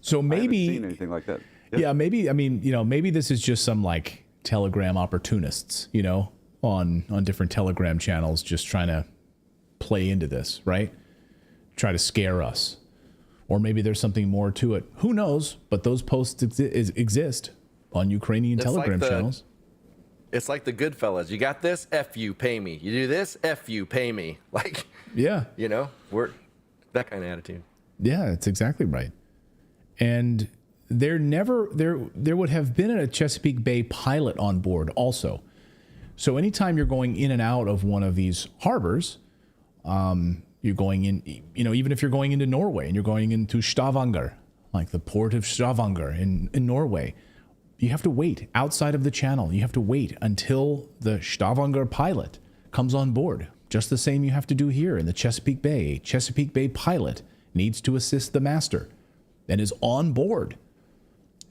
So maybe I haven't seen anything like that. Yeah, maybe, I mean, maybe this is just some like Telegram opportunists, on different Telegram channels just trying to play into this, right? Try to scare us. Or maybe there's something more to it. Who knows? But those posts exist on Ukrainian Telegram channels. It's like the Goodfellas. You got this? F you, pay me. You do this? F you, pay me. Like, yeah. We're that kind of attitude. Yeah, that's exactly right. And there would have been a Chesapeake Bay pilot on board also. So anytime you're going in and out of one of these harbors, you're going in, even if you're going into Norway and you're going into Stavanger, like the port of Stavanger in Norway, you have to wait outside of the channel. You have to wait until the Stavanger pilot comes on board. Just the same you have to do here in the Chesapeake Bay. A Chesapeake Bay pilot needs to assist the master and is on board.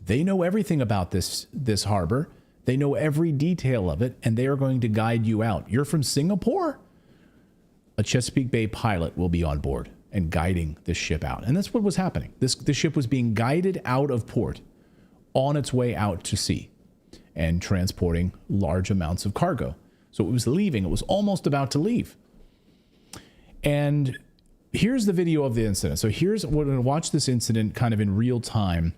They know everything about this harbor. They know every detail of it, and they are going to guide you out. You're from Singapore? A Chesapeake Bay pilot will be on board and guiding this ship out. And that's what was happening. This ship was being guided out of port on its way out to sea and transporting large amounts of cargo. So it was leaving. It was almost about to leave. And here's the video of the incident. So we're going to watch this incident kind of in real time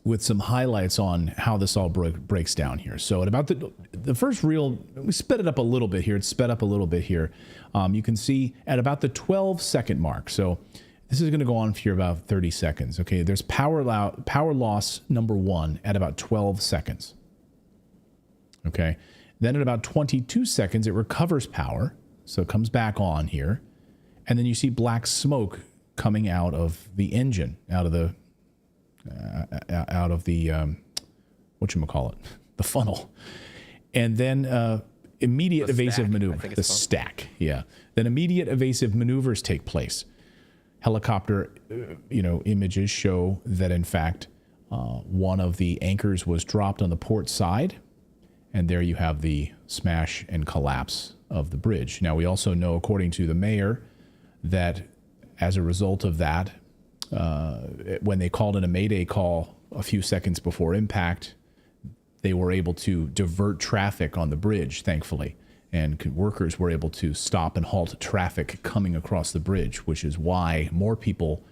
with some highlights on how this all breaks down here. So at about the first reel, we sped it up a little bit here. It's sped up a little bit here. You can see at about the 12-second mark. So this is going to go on for about 30 seconds. Okay, there's power loss number 1 at about 12 seconds. Okay, then at about 22 seconds, it recovers power. So it comes back on here. And then you see black smoke coming out of the engine, out of the whatchamacallit, the funnel. And then immediate evasive maneuver, the stack. Yeah. Then immediate evasive maneuvers take place. Helicopter, images show that in fact, one of the anchors was dropped on the port side. And there you have the smash and collapse of the bridge. Now, we also know, according to the mayor, that as a result of that, when they called in a Mayday call a few seconds before impact, they were able to divert traffic on the bridge, thankfully. And workers were able to stop and halt traffic coming across the bridge, which is why more people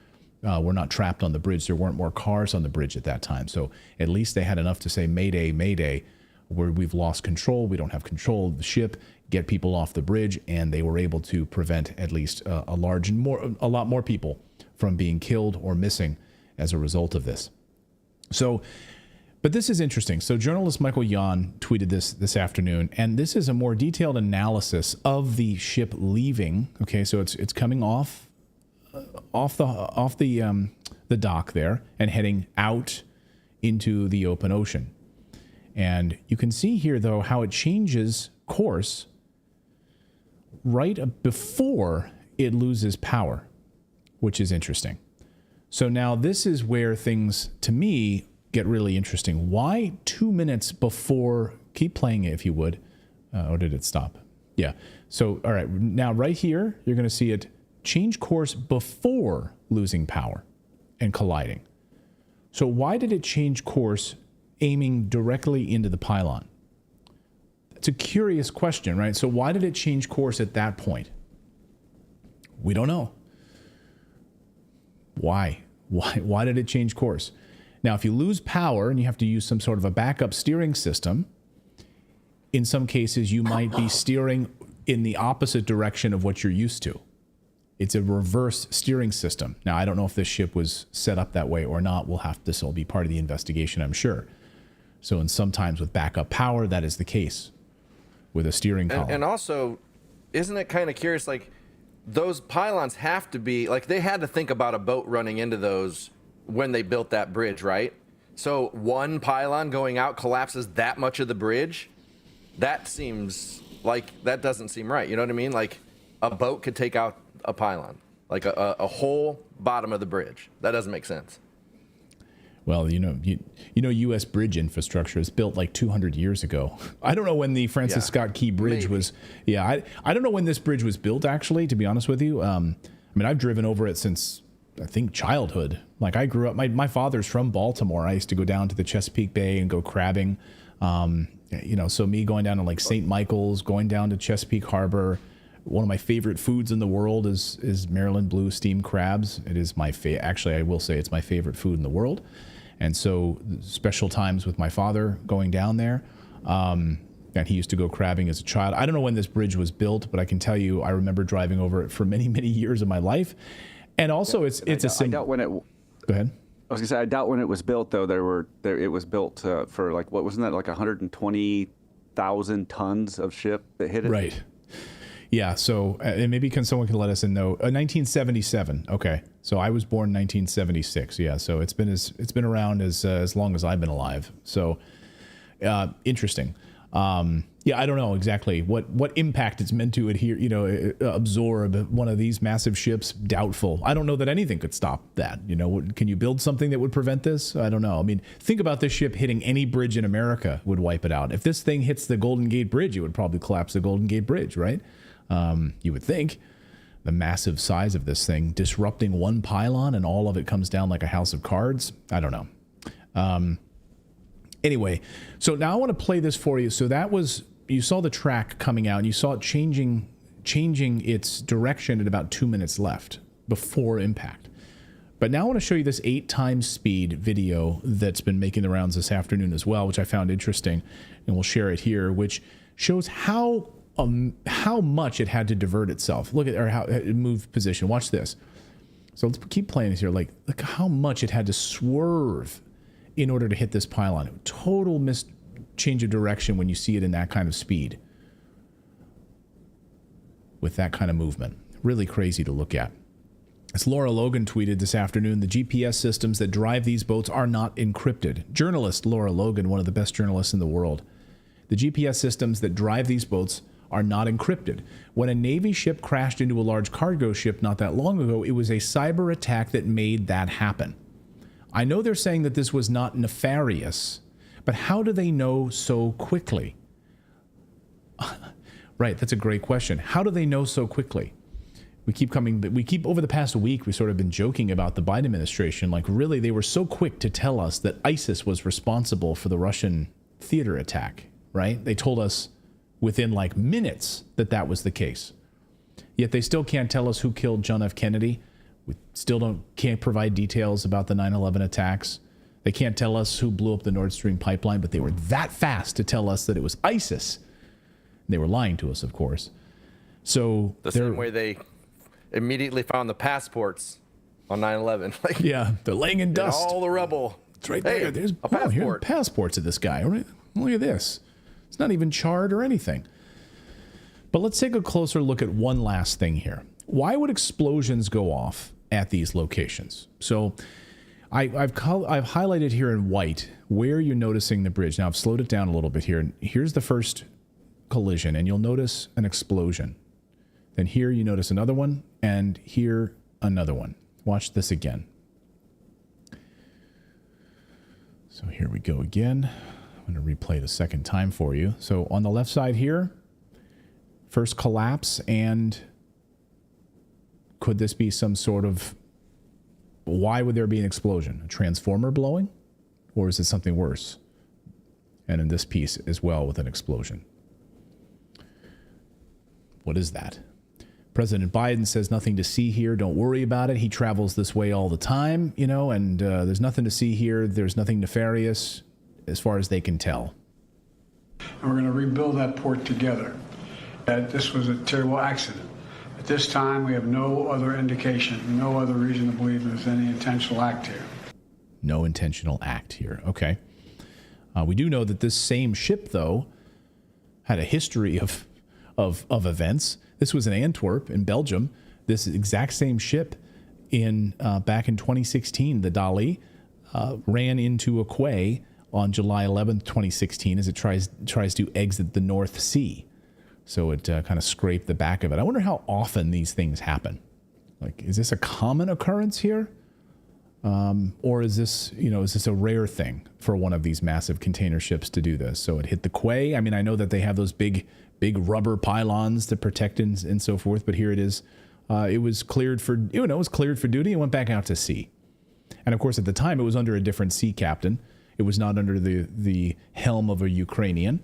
were not trapped on the bridge. There weren't more cars on the bridge at that time. So at least they had enough to say, Mayday, Mayday, where we've lost control. We don't have control of the ship. Get people off the bridge. And they were able to prevent at least a lot more people from being killed or missing as a result of this. So, but this is interesting. So journalist Michael Yan tweeted this afternoon, and this is a more detailed analysis of the ship leaving. Okay, so it's coming off the dock there and heading out into the open ocean. And you can see here, though, how it changes course right before it loses power, which is interesting. So now this is where things, to me, get really interesting. Why 2 minutes before? Keep playing it if you would. Or did it stop? Yeah. So, all right. Now, right here, you're going to see it change course before losing power and colliding. So why did it change course aiming directly into the pylon? It's a curious question, right? So why did it change course at that point? We don't know. Why? Why did it change course? Now, if you lose power and you have to use some sort of a backup steering system, in some cases you might be steering in the opposite direction of what you're used to. It's a reverse steering system. Now, I don't know if this ship was set up that way or not. This will be part of the investigation, I'm sure. So, in sometimes with backup power, that is the case with a steering column. And also, isn't it kind of curious, like, those pylons have to be, like, they had to think about a boat running into those when they built that bridge, right? So one pylon going out collapses that much of the bridge? That seems like, that doesn't seem right. You know what I mean? Like, a boat could take out a pylon, like a whole bottom of the bridge. That doesn't make sense. Well, you know, U.S. bridge infrastructure is built like 200 years ago. I don't know when the Francis Scott Key Bridge was. Yeah, I don't know when this bridge was built, actually, to be honest with you. I mean, I've driven over it since, I think, childhood. Like, I grew up, my father's from Baltimore. I used to go down to the Chesapeake Bay and go crabbing. You know, so me going down to like St. Michael's, going down to Chesapeake Harbor. One of my favorite foods in the world is Maryland blue steamed crabs. It is my actually, I will say it's my favorite food in the world. And so special times with my father going down there. And he used to go crabbing as a child. I don't know when this bridge was built, but I can tell you I remember driving over it for many, many years of my life. And also it's a I doubt when it. Go ahead. I was gonna say, I doubt when it was built, though. It was built for, like, what wasn't that, like 120,000 tons of ship that hit it? Right. Yeah. So, and maybe someone can let us know. 1977. Okay. So I was born in 1976. Yeah. So it's been around as long as I've been alive. So, interesting. Yeah, I don't know exactly what impact it's meant to adhere, absorb one of these massive ships. Doubtful. I don't know that anything could stop that. Can you build something that would prevent this? I don't know. I mean, think about this ship hitting any bridge in America would wipe it out. If this thing hits the Golden Gate Bridge, it would probably collapse the Golden Gate Bridge, right? You would think. The massive size of this thing disrupting one pylon and all of it comes down like a house of cards. I don't know. Anyway, so now I want to play this for you. So that was, you saw the track coming out and you saw it changing its direction at about 2 minutes left before impact. But now I want to show you this 8 times speed video that's been making the rounds this afternoon as well, which I found interesting, and we'll share it here, which shows how much it had to divert itself. Look at, or how it moved position. Watch this. So let's keep playing this here. Like, look how much it had to swerve in order to hit this pylon. Total change of direction when you see it in that kind of speed. With that kind of movement. Really crazy to look at. As Laura Logan tweeted this afternoon, the GPS systems that drive these boats are not encrypted. Journalist Laura Logan, one of the best journalists in the world. The GPS systems that drive these boats are not encrypted. When a Navy ship crashed into a large cargo ship not that long ago, it was a cyber attack that made that happen. I know they're saying that this was not nefarious, but how do they know so quickly? Right, that's a great question. How do they know so quickly? We keep over the past week, we've sort of been joking about the Biden administration. Like, really, they were so quick to tell us that ISIS was responsible for the Russian theater attack, right? They told us within like minutes that was the case. Yet they still can't tell us who killed John F. Kennedy. We still can't provide details about the 9/11 attacks. They can't tell us who blew up the Nord Stream pipeline, but they were that fast to tell us that it was ISIS. They were lying to us, of course. So the same way they immediately found the passports on 9/11. Like, yeah, they're laying in dust. All the rubble. It's right there. There's a passport. Here are passports of this guy. Look at this. It's not even charred or anything. But let's take a closer look at one last thing here. Why would explosions go off at these locations? So I've highlighted here in white where you're noticing the bridge. Now I've slowed it down a little bit here. Here's the first collision, and you'll notice an explosion. Then here you notice another one, and here another one. Watch this again. So here we go again. I'm going to replay the second time for you. So on the left side here, first collapse, and could this be some sort of, why would there be an explosion? A transformer blowing? Or is it something worse? And in this piece as well with an explosion. What is that? President Biden says nothing to see here. Don't worry about it. He travels this way all the time, and there's nothing to see here. There's nothing nefarious as far as they can tell. And we're going to rebuild that port together. This was a terrible accident. At this time, we have no other indication, no other reason to believe there's any intentional act here. No intentional act here. Okay. We do know that this same ship, though, had a history of events. This was in Antwerp in Belgium. This exact same ship back in 2016, the Dali, ran into a quay on July 11th, 2016, as it tries to exit the North Sea. So it kind of scraped the back of it. I wonder how often these things happen. Like, is this a common occurrence here? Or is this a rare thing for one of these massive container ships to do this? So it hit the quay. I mean, I know that they have those big rubber pylons to protect and so forth, but here it is. It was cleared for duty and went back out to sea. And of course, at the time, it was under a different sea captain. It was not under the helm of a Ukrainian.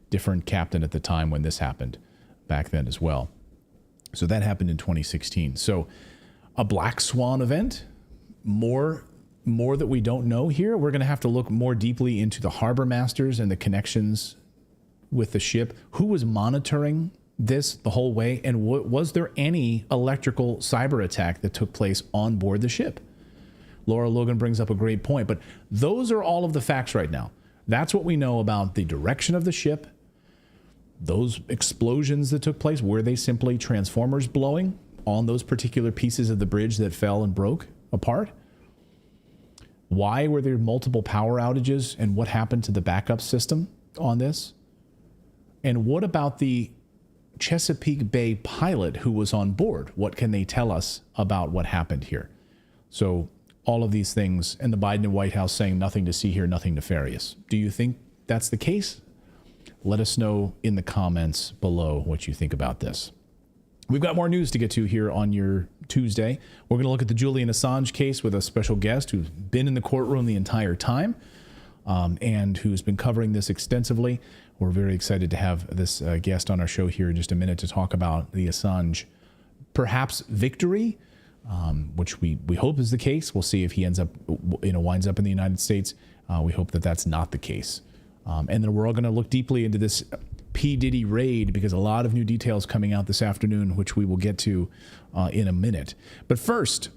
Different captain at the time when this happened back then as well. So that happened in 2016. So a Black Swan event. More that we don't know here. We're going to have to look more deeply into the harbor masters and the connections with the ship. Who was monitoring this the whole way? And was there any electrical cyber attack that took place on board the ship? Laura Logan brings up a great point, but those are all of the facts right now. That's what we know about the direction of the ship, those explosions that took place. Were they simply transformers blowing on those particular pieces of the bridge that fell and broke apart? Why were there multiple power outages, and what happened to the backup system on this? And what about the Chesapeake Bay pilot who was on board? What can they tell us about what happened here? So all of these things, and the Biden White House saying nothing to see here, nothing nefarious. Do you think that's the case? Let us know in the comments below what you think about this. We've got more news to get to here on your Tuesday. We're going to look at the Julian Assange case with a special guest who's been in the courtroom the entire time and who's been covering this extensively. We're very excited to have this guest on our show here in just a minute to talk about the Assange perhaps victory, which we hope is the case. We'll see if he winds up in the United States. We hope that that's not the case. And then we're all going to look deeply into this Diddy raid, because a lot of new details coming out this afternoon, which we will get to in a minute. But first,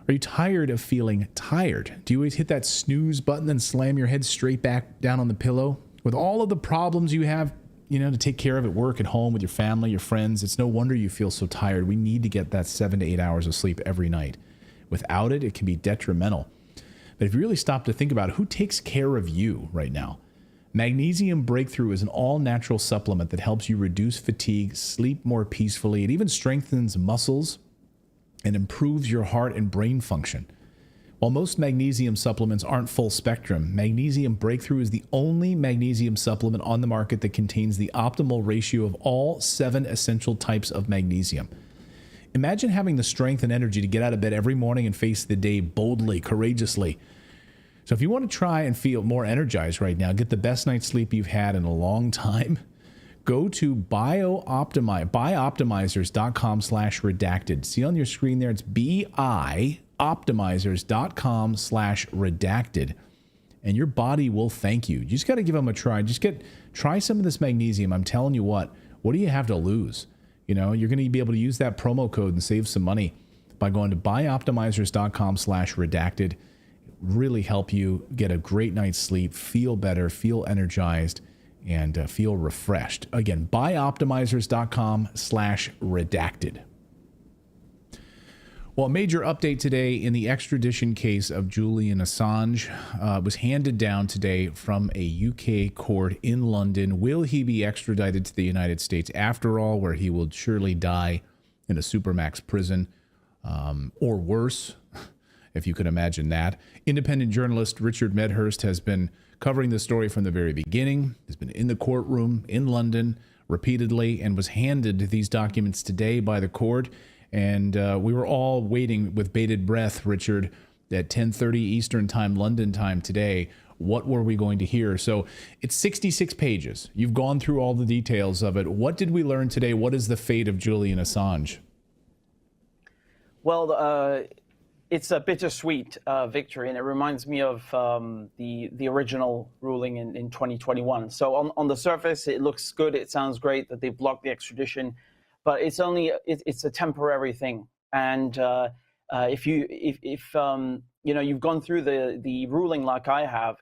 are you tired of feeling tired? Do you always hit that snooze button and slam your head straight back down on the pillow? With all of the problems you have, to take care of at work, at home, with your family, your friends, it's no wonder you feel so tired. We need to get that 7 to 8 hours of sleep every night. Without it, it can be detrimental. But if you really stop to think about it, who takes care of you right now? Magnesium Breakthrough is an all-natural supplement that helps you reduce fatigue, sleep more peacefully. It even strengthens muscles and improves your heart and brain function. While most magnesium supplements aren't full spectrum, Magnesium Breakthrough is the only magnesium supplement on the market that contains the optimal ratio of all 7 essential types of magnesium. Imagine having the strength and energy to get out of bed every morning and face the day boldly, courageously. So if you want to try and feel more energized right now, get the best night's sleep you've had in a long time, go to bioptimizers.com/redacted. See on your screen there, it's bioptimizers.com/redacted. And your body will thank you. You just got to give them a try. Try some of this magnesium. I'm telling you what do you have to lose? You're going to be able to use that promo code and save some money by going to bioptimizers.com/redacted. Really help you get a great night's sleep, feel better, feel energized, and feel refreshed. Again, bioptimizers.com/redacted. Well, a major update today in the extradition case of Julian Assange was handed down today from a UK court in London. Will he be extradited to the United States after all, where he will surely die in a supermax prison, or worse, if you could imagine that? Independent journalist Richard Medhurst has been covering the story from the very beginning. He's been in the courtroom in London repeatedly and was handed these documents today by the court. And we were all waiting with bated breath, Richard, at 10:30 Eastern time, London time today. What were we going to hear? So it's 66 pages. You've gone through all the details of it. What did we learn today? What is the fate of Julian Assange? Well, it's a bittersweet victory, and it reminds me of the original ruling in 2021. So on the surface, it looks good. It sounds great that they blocked the extradition, but it's a temporary thing. And if you've gone through the ruling like I have,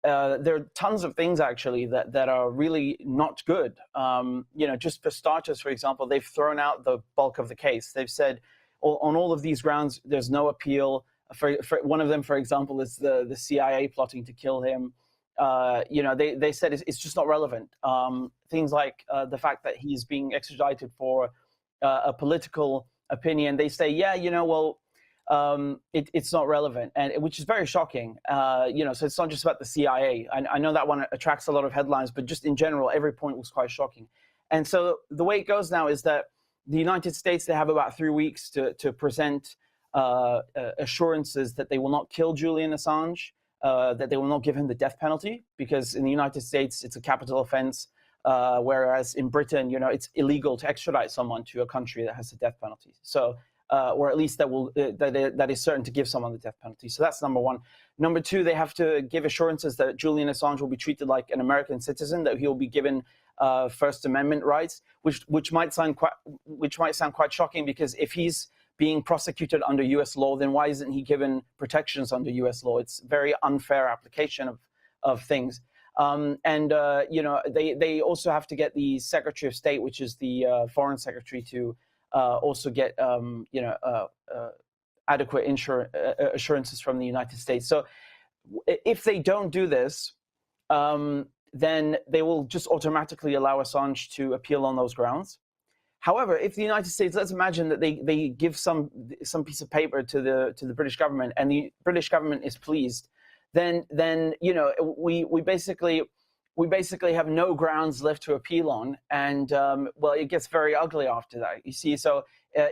there are tons of things actually that are really not good. Just for starters, for example, they've thrown out the bulk of the case. They've said on all of these grounds, there's no appeal. For one of them, for example, is the CIA plotting to kill him. They said it's just not relevant. Things like the fact that he's being extradited for a political opinion. They say, it's not relevant, and which is very shocking. So it's not just about the CIA. I know that one attracts a lot of headlines, but just in general, every point was quite shocking. And so the way it goes now is that the United States, they have about 3 weeks to present assurances that they will not kill Julian Assange, that they will not give him the death penalty, because in the United States, it's a capital offense, whereas in Britain, it's illegal to extradite someone to a country that has a death penalty. So, or at least that is certain to give someone the death penalty. So that's number one. Number two, they have to give assurances that Julian Assange will be treated like an American citizen, that he will be given First Amendment rights, which might sound quite shocking, because if he's being prosecuted under U.S. law, then why isn't he given protections under U.S. law? It's very unfair application of things. They also have to get the Secretary of State, which is the Foreign Secretary, to also get adequate assurances from the United States. So if they don't do this, then they will just automatically allow Assange to appeal on those grounds. However, if the United States, let's imagine that they give some piece of paper to the British government, and the British government is pleased, then we basically have no grounds left to appeal on, and it gets very ugly after that. You see, so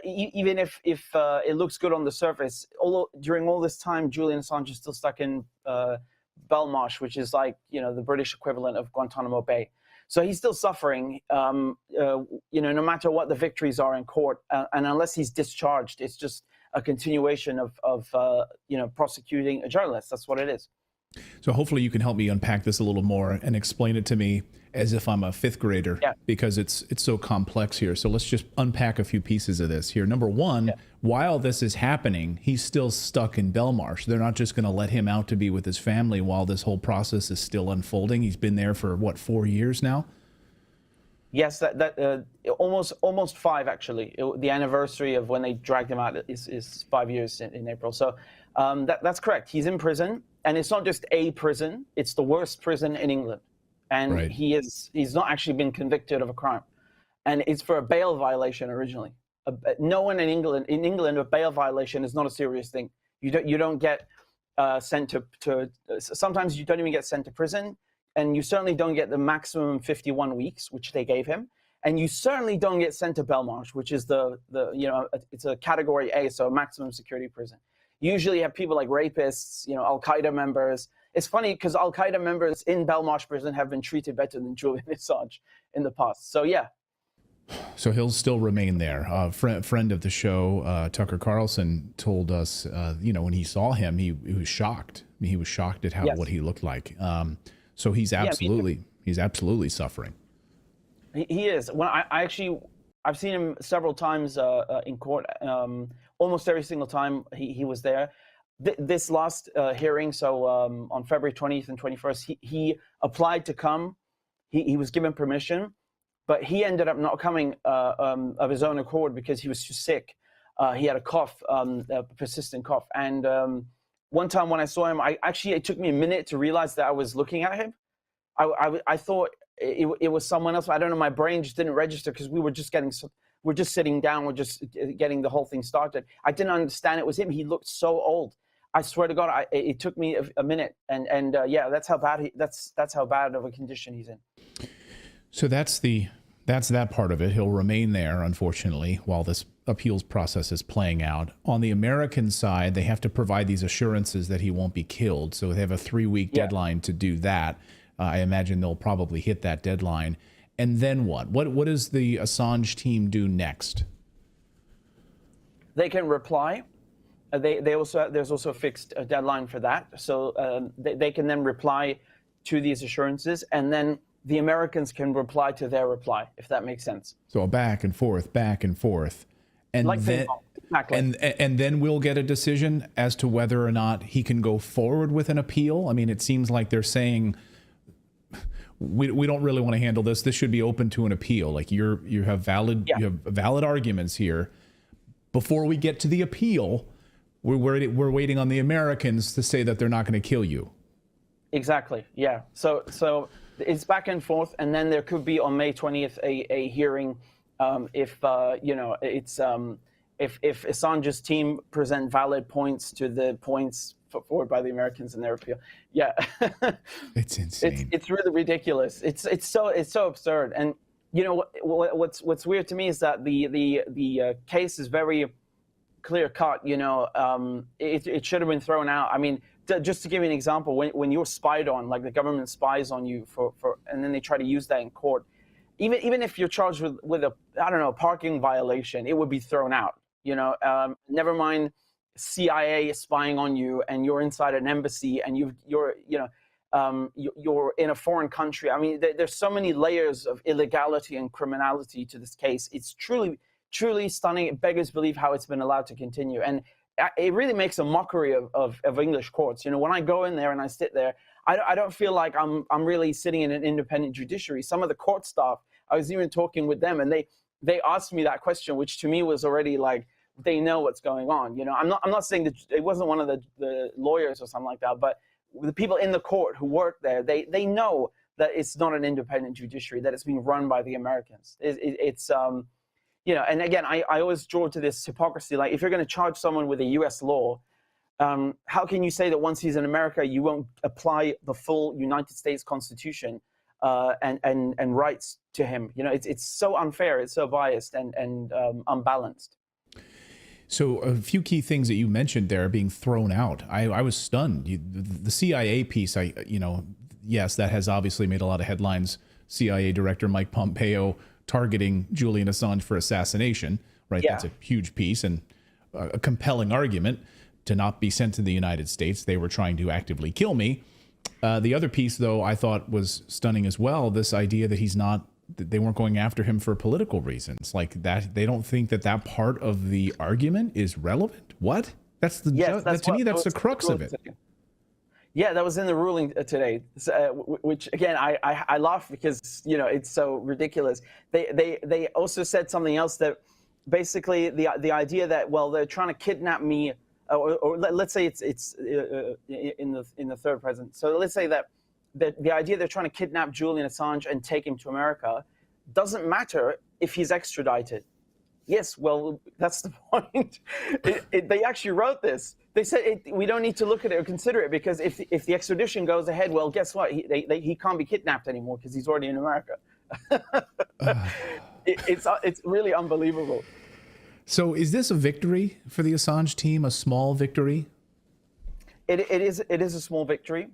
even if it looks good on the surface, during all this time, Julian Assange is still stuck in Belmarsh, which is like the British equivalent of Guantanamo Bay. So he's still suffering, no matter what the victories are in court, and unless he's discharged, it's just a continuation of prosecuting a journalist. That's what it is. So hopefully you can help me unpack this a little more and explain it to me as if I'm a fifth grader, because it's so complex here. So let's just unpack a few pieces of this here. Number one, while this is happening, he's still stuck in Belmarsh. They're not just going to let him out to be with his family while this whole process is still unfolding. He's been there for, 4 years now? Yes, almost 5, actually. The anniversary of when they dragged him out is 5 years in April. So that's correct. He's in prison, and it's not just a prison. It's the worst prison in England. And right. he's not actually been convicted of a crime. And it's for a bail violation originally. No one in England, a bail violation is not a serious thing. You don't get sent to sometimes you don't even get sent to prison. And you certainly don't get the maximum 51 weeks, which they gave him. And you certainly don't get sent to Belmarsh, which is it's a category A, so a maximum security prison. Usually you have people like rapists, Al-Qaeda members. It's funny because Al-Qaeda members in Belmarsh prison have been treated better than Julian Assange in the past. So, yeah. So he'll still remain there. Friend of the show, Tucker Carlson, told us, when he saw him, he was shocked. I mean, he was shocked at what he looked like. So he's absolutely suffering. He is. When I've seen him several times in court. Almost every single time he was there. This last hearing, so on February 20th and 21st, he applied to come. He was given permission, but he ended up not coming of his own accord because he was too sick. He had a cough, a persistent cough. And one time when I saw him, it took me a minute to realize that I was looking at him. I thought it was someone else. I don't know. My brain just didn't register because we're just sitting down. We're just getting the whole thing started. I didn't understand it was him. He looked so old. I swear to God, it took me a minute. And that's how bad that's how bad of a condition he's in. So that's that part of it. He'll remain there, unfortunately, while this appeals process is playing out. On the American side, they have to provide these assurances that he won't be killed. So they have a 3-week deadline to do that. I imagine they'll probably hit that deadline. And then what? What does the Assange team do next? They can reply. There's also a fixed deadline for that. So they can then reply to these assurances, and then the Americans can reply to their reply, if that makes sense. So back and forth, and like then and then we'll get a decision as to whether or not he can go forward with an appeal. I mean, it seems like they're saying we don't really want to handle this. This should be open to an appeal. Like you have valid arguments here. Before we get to the appeal, we're waiting on the Americans to say that they're not going to kill you. Exactly. Yeah. So it's back and forth, and then there could be on May 20th a hearing if Assange's team present valid points to the points put forward by the Americans in their appeal. Yeah. It's insane. It's really ridiculous. It's so absurd. And you know what's weird to me is that the case is very clear cut. You know, it should have been thrown out. I mean, just to give you an example, when you're spied on, like the government spies on you and then they try to use that in court, even if you're charged with a, I don't know, parking violation, it would be thrown out. You know, never mind CIA spying on you and you're inside an embassy and you're in a foreign country. I mean, there's so many layers of illegality and criminality to this case. It's truly stunning. It beggars belief how it's been allowed to continue. And it really makes a mockery of English courts. You know, when I go in there and I sit there, I don't feel like I'm really sitting in an independent judiciary. Some of the court staff, I was even talking with them, and they asked me that question, which to me was already like, they know what's going on. You know, I'm not saying that it wasn't one of the lawyers or something like that, but the people in the court who work there, they know that it's not an independent judiciary, that it's being run by the Americans. It's you know, and again, I always draw to this hypocrisy. Like, if you're going to charge someone with a U.S. law, how can you say that once he's in America, you won't apply the full United States Constitution and rights to him? You know, it's so unfair, it's so biased and unbalanced. So a few key things that you mentioned there being thrown out. I was stunned. The CIA piece, yes, that has obviously made a lot of headlines. CIA Director Mike Pompeo targeting Julian Assange for assassination, right? Yeah. That's a huge piece and a compelling argument to not be sent to the United States. They were trying to actively kill me. The other piece, though, I thought was stunning as well, this idea that they weren't going after him for political reasons. Like that, they don't think that part of the argument is relevant. What? That's the the crux of it. Yeah, that was in the ruling today, which again, I laugh because, you know, it's so ridiculous. They also said something else, that basically the idea that, well, they're trying to kidnap me, or let's say it's in the third present. So let's say that the idea they're trying to kidnap Julian Assange and take him to America doesn't matter if he's extradited. Yes, well, that's the point. They actually wrote this. They said we don't need to look at it or consider it, because if the extradition goes ahead, well, guess what? He can't be kidnapped anymore because he's already in America. It's really unbelievable. So is this a victory for the Assange team, a small victory? It is a small victory.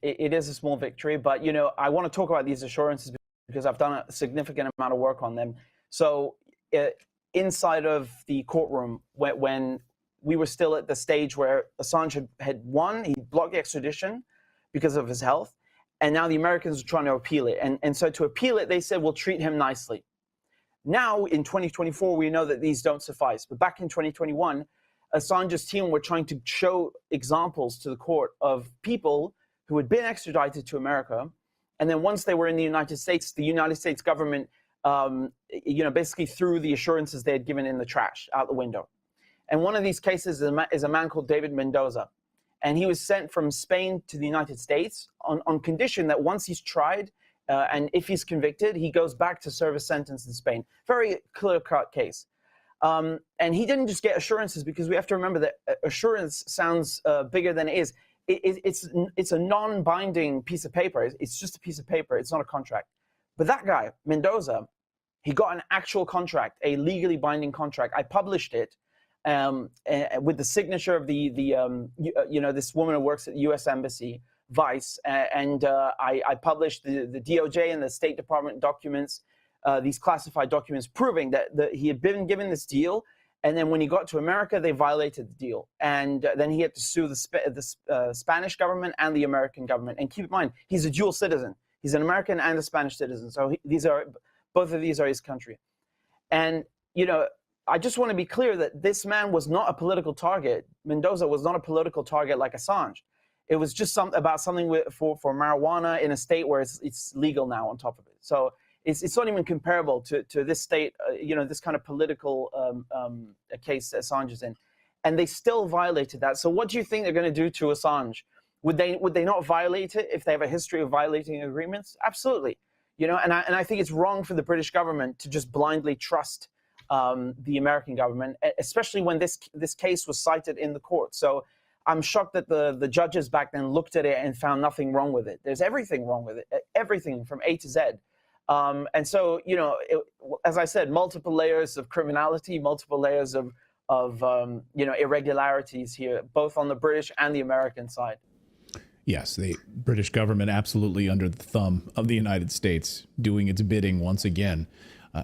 It is a small victory, but, you know, I want to talk about these assurances because I've done a significant amount of work on them. So inside of the courtroom, when we were still at the stage where Assange had won, he blocked the extradition because of his health, and now the Americans are trying to appeal it. And so to appeal it, they said, we'll treat him nicely. Now, in 2024, we know that these don't suffice. But back in 2021, Assange's team were trying to show examples to the court of people who had been extradited to America, and then once they were in the United States government, basically threw the assurances they had given in the trash, out the window. And one of these cases is a man called David Mendoza, and he was sent from Spain to the United States on condition that once he's tried, and if he's convicted, he goes back to serve a sentence in Spain. Very clear-cut case. And he didn't just get assurances, because we have to remember that assurance sounds bigger than it is. It's a non-binding piece of paper. It's just a piece of paper. It's not a contract. But that guy, Mendoza, he got an actual contract, a legally binding contract. I published it with the signature of this woman who works at the U.S. Embassy, Vice, and I published the DOJ and the State Department documents, these classified documents proving that he had been given this deal, And then when he got to America, they violated the deal. And then he had to sue the Spanish government and the American government. And keep in mind, he's a dual citizen. He's an American and a Spanish citizen. So both of these are his country. And, you know, I just want to be clear that this man was not a political target. Mendoza was not a political target like Assange. It was just about something for marijuana in a state where it's legal now on top of it. So it's not even comparable to this state, you know, this kind of political case Assange is in. And they still violated that. So what do you think they're going to do to Assange? Would they not violate it if they have a history of violating agreements? Absolutely. You know, and I think it's wrong for the British government to just blindly trust the American government, especially when this case was cited in the court. So I'm shocked that the judges back then looked at it and found nothing wrong with it. There's everything wrong with it, everything from A to Z. And so, you know, as I said, multiple layers of criminality, multiple layers of you know, irregularities here, both on the British and the American side. Yes, the British government absolutely under the thumb of the United States, doing its bidding once again,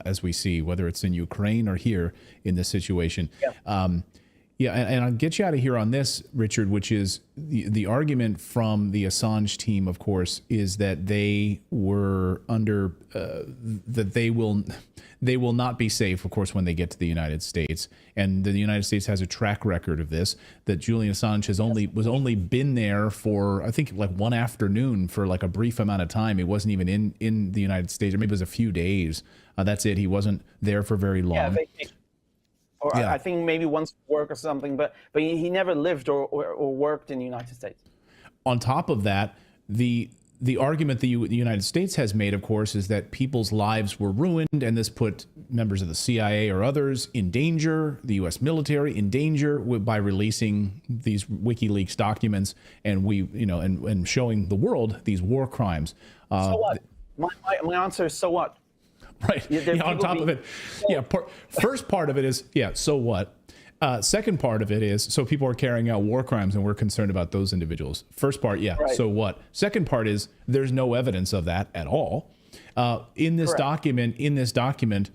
as we see, whether it's in Ukraine or here in this situation. Yeah. And I'll get you out of here on this, Richard, which is the argument from the Assange team, of course, is that they were under, that they will not be safe, of course, when they get to the United States. And the United States has a track record of this, that Julian Assange has only been there for, I think, like one afternoon for like a brief amount of time. He wasn't even in the United States, or maybe it was a few days. That's it. He wasn't there for very long. Yeah, vacation. Or yeah. I think maybe once work or something, but he never lived or worked in the United States. On top of that, the argument the United States has made, of course, is that people's lives were ruined, and this put members of the CIA or others in danger, the U.S. military in danger by releasing these WikiLeaks documents, and and showing the world these war crimes. So what? My answer is so what? Right. Yeah, on top of it, first part of it is, so what? Second part of it is, so people are carrying out war crimes and we're concerned about those individuals. First part, right. So what? Second part is, there's no evidence of that at all. In this document,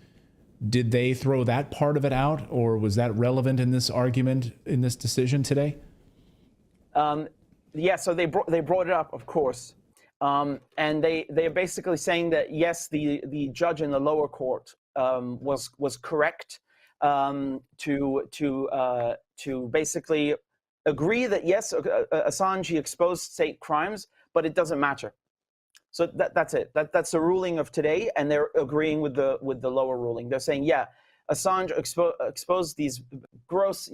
did they throw that part of it out, or was that relevant in this argument, in this decision today? Yeah, so they brought it up, of course. And they're basically saying that, yes, the judge in the lower court was correct to basically agree that, yes, Assange exposed state crimes, but it doesn't matter. So that's it. That's the ruling of today, and they're agreeing with the lower ruling. They're saying, yeah, Assange exposed these gross,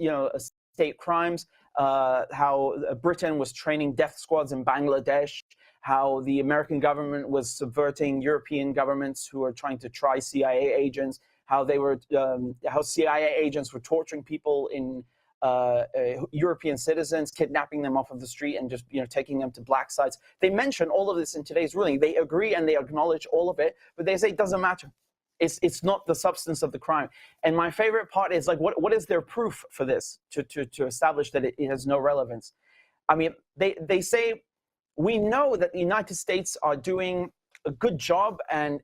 state crimes. How Britain was training death squads in Bangladesh. How the American government was subverting European governments who are trying to try CIA agents. How CIA agents were torturing people in European citizens, kidnapping them off of the street and just taking them to black sites. They mention all of this in today's ruling. They agree and they acknowledge all of it, but they say it doesn't matter. It's not the substance of the crime. And my favorite part is, like, what is their proof for this to establish that it has no relevance? I mean, they say, we know that the United States are doing a good job, and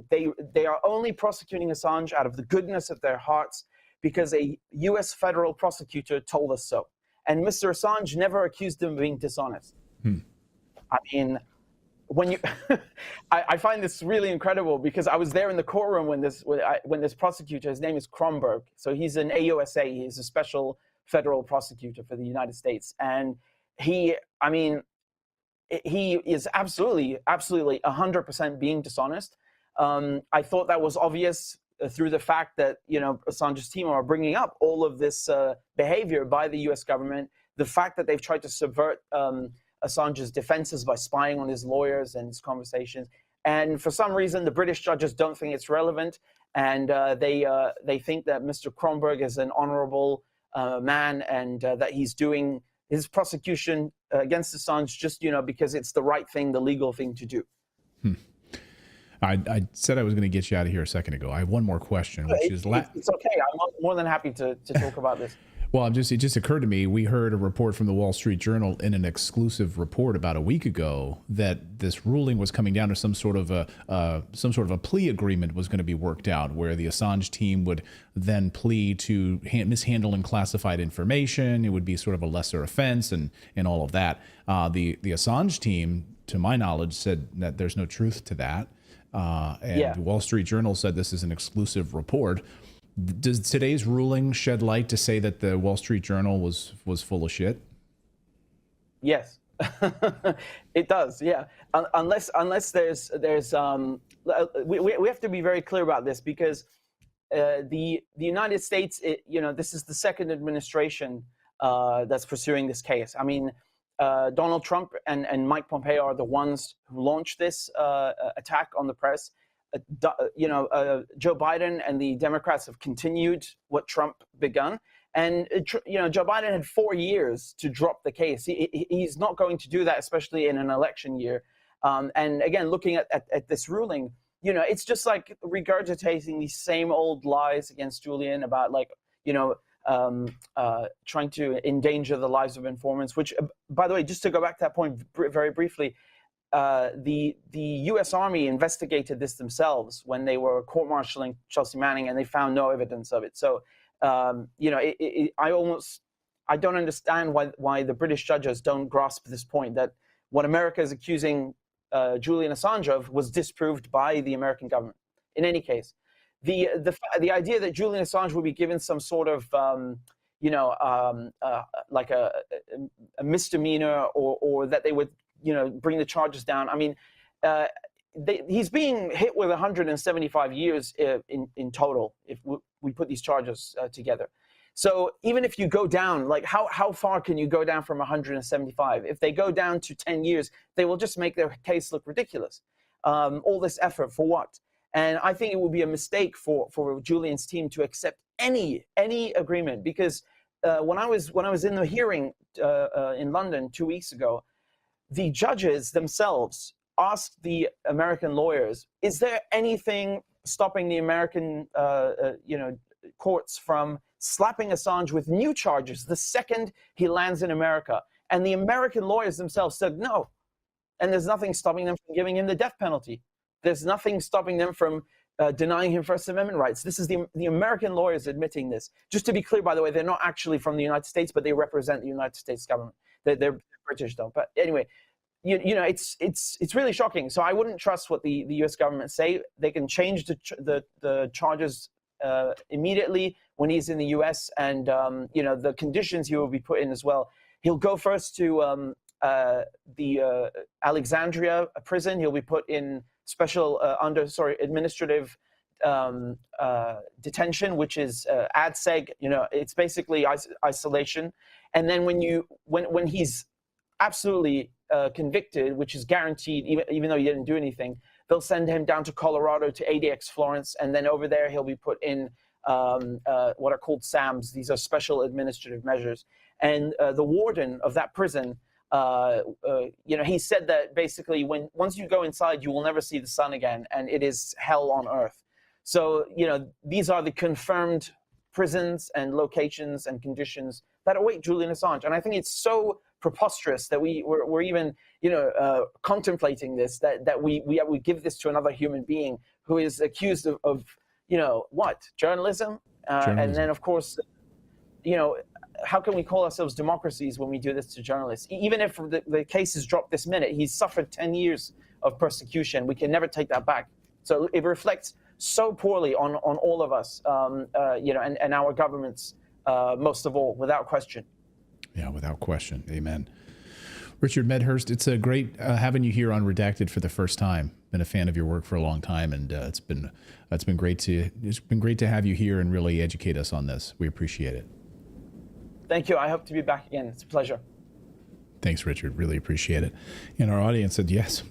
they are only prosecuting Assange out of the goodness of their hearts because a U.S. federal prosecutor told us so. And Mr. Assange never accused him of being dishonest. I mean, when you, I find this really incredible, because I was there in the courtroom when this prosecutor, his name is Kronberg, so he's an AUSA, he's a special federal prosecutor for the United States, and he is absolutely 100% being dishonest. I thought that was obvious through the fact that Assange's team are bringing up all of this behavior by the U.S. government, the fact that they've tried to subvert Assange's defenses by spying on his lawyers and his conversations. And for some reason, the British judges don't think it's relevant, and they think that Mr. Kronberg is an honorable man, and that he's doing his prosecution against Assange just because it's the right thing, the legal thing to do. I said I was going to get you out of here a second ago. I have one more question, which is... It's okay. I'm more than happy to talk about this. Well, it just occurred to me, we heard a report from the Wall Street Journal in an exclusive report about a week ago that this ruling was coming down to some sort of a plea agreement was going to be worked out, where the Assange team would then plead to mishandling classified information. It would be sort of a lesser offense and all of that. The Assange team, to my knowledge, said that there's no truth to that. The Wall Street Journal said this is an exclusive report. Does today's ruling shed light to say that the Wall Street Journal was full of shit? Yes, it does. Yeah, unless there's we have to be very clear about this, because the United States, this is the second administration that's pursuing this case. I mean, Donald Trump and Mike Pompeo are the ones who launched this attack on the press. Joe Biden and the Democrats have continued what Trump begun. And, Joe Biden had 4 years to drop the case. He's not going to do that, especially in an election year. And again, looking at this ruling, it's just like regurgitating these same old lies against Julian about trying to endanger the lives of informants, which, by the way, just to go back to that point very briefly, the U.S. Army investigated this themselves when they were court-martialing Chelsea Manning, and they found no evidence of it. So, I don't understand why the British judges don't grasp this point, that what America is accusing Julian Assange of was disproved by the American government. In any case, the idea that Julian Assange would be given some sort of like a misdemeanor, or that they would bring the charges down. I mean, he's being hit with 175 years in total if we put these charges together. So even if you go down, like how far can you go down from 175? If they go down to 10 years, they will just make their case look ridiculous. All this effort for what? And I think it would be a mistake for Julian's team to accept any agreement, because when I was in the hearing in London 2 weeks ago, the judges themselves asked the American lawyers, is there anything stopping the American courts from slapping Assange with new charges the second he lands in America? And the American lawyers themselves said no. And there's nothing stopping them from giving him the death penalty. There's nothing stopping them from denying him First Amendment rights. This is the American lawyers admitting this. Just to be clear, by the way, they're not actually from the United States, but they represent the United States government. They're British, though. But anyway, it's really shocking. So I wouldn't trust what the U.S. government say. They can change the charges immediately when he's in the U.S. and the conditions he will be put in as well. He'll go first to the Alexandria prison. He'll be put in special administrative detention, which is ADSEG. It's basically isolation. And then when he's absolutely convicted, which is guaranteed, even though he didn't do anything, they'll send him down to Colorado to ADX Florence, and then over there he'll be put in what are called SAMs. These are special administrative measures. And the warden of that prison, he said that basically once you go inside, you will never see the sun again, and it is hell on earth. So, these are the confirmed prisons and locations and conditions that await Julian Assange. And I think it's so preposterous that we're even, contemplating this, that we give this to another human being who is accused of journalism? And then, of course, how can we call ourselves democracies when we do this to journalists? Even if the case is dropped this minute, he's suffered 10 years of persecution. We can never take that back. So it reflects so poorly on all of us, and our governments, most of all, without question. Yeah, without question. Amen. Richard Medhurst, it's a great having you here on Redacted for the first time. Been a fan of your work for a long time, and it's been great to have you here and really educate us on this. We appreciate it. Thank you. I hope to be back again. It's a pleasure. Thanks, Richard. Really appreciate it. And our audience said, yes.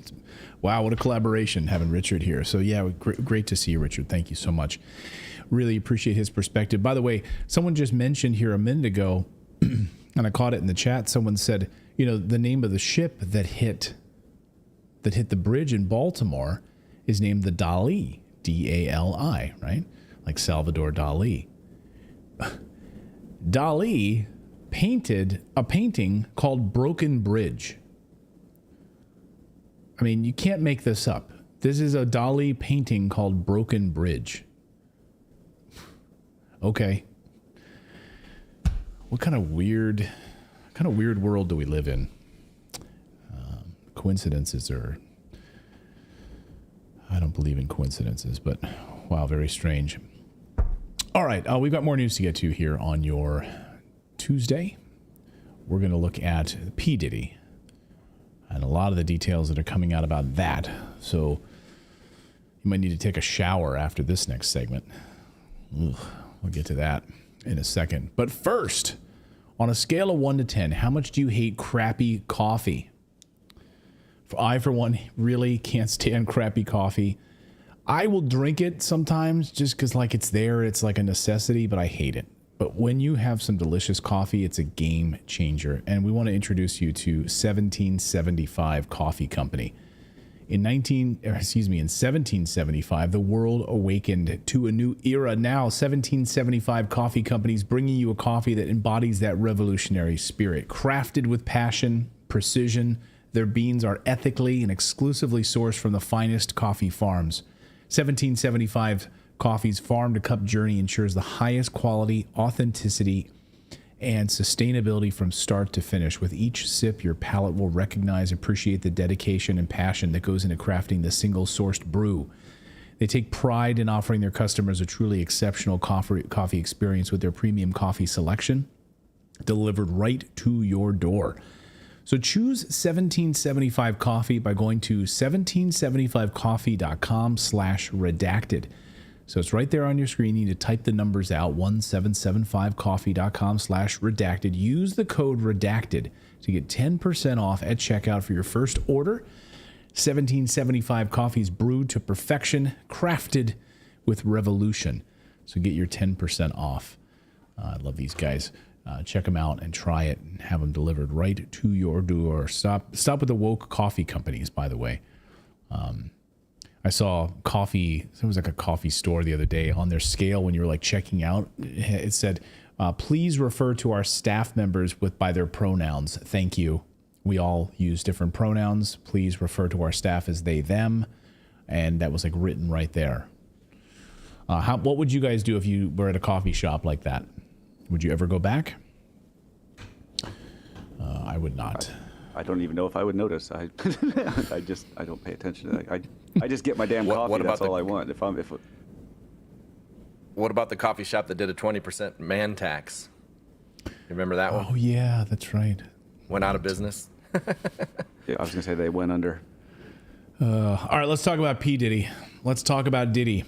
Wow, what a collaboration having Richard here. So yeah, great to see you, Richard. Thank you so much. Really appreciate his perspective. By the way, someone just mentioned here a minute ago, and I caught it in the chat. Someone said, the name of the ship that hit the bridge in Baltimore is named the Dali, D-A-L-I, right? Like Salvador Dali. Dali painted a painting called Broken Bridge. I mean, you can't make this up. This is a Dali painting called Broken Bridge. Okay. What kind of weird world do we live in? Coincidences are... I don't believe in coincidences, but wow, very strange. All right, we've got more news to get to here on your Tuesday. We're going to look at P. Diddy and a lot of the details that are coming out about that. So you might need to take a shower after this next segment. Ugh, we'll get to that in a second. But first, on a scale of 1 to 10, how much do you hate crappy coffee? I, for one, really can't stand crappy coffee. I will drink it sometimes just because, like, it's there. It's like a necessity, but I hate it. But when you have some delicious coffee, it's a game changer. And we want to introduce you to 1775 Coffee Company. In 1775, the world awakened to a new era. Now, 1775 Coffee Company is bringing you a coffee that embodies that revolutionary spirit. Crafted with passion, precision, their beans are ethically and exclusively sourced from the finest coffee farms. 1775 Coffee's farm-to-cup journey ensures the highest quality, authenticity, and sustainability from start to finish. With each sip, your palate will recognize, appreciate the dedication and passion that goes into crafting the single-sourced brew. They take pride in offering their customers a truly exceptional coffee experience with their premium coffee selection delivered right to your door. So choose 1775 Coffee by going to 1775coffee.com/redacted. So it's right there on your screen. You need to type the numbers out, 1775coffee.com/redacted. Use the code redacted to get 10% off at checkout for your first order. 1775 Coffee's brewed to perfection, crafted with revolution. So get your 10% off. I love these guys. Check them out and try it and have them delivered right to your door. Stop with the woke coffee companies, by the way. I saw coffee, it was like a coffee store the other day. On their scale, when you were like checking out, it said, please refer to our staff members by their pronouns. Thank you. We all use different pronouns. Please refer to our staff as they, them. And that was like written right there. What would you guys do if you were at a coffee shop like that? Would you ever go back? I would not. I don't even know if I would notice. I don't pay attention to that. I just get my damn coffee. That's all I want. What about the coffee shop that did a 20% man tax? You remember that one? Oh yeah, that's right. Went out of business. Yeah, I was gonna say they went under. All right, let's talk about P. Diddy. Let's talk about Diddy.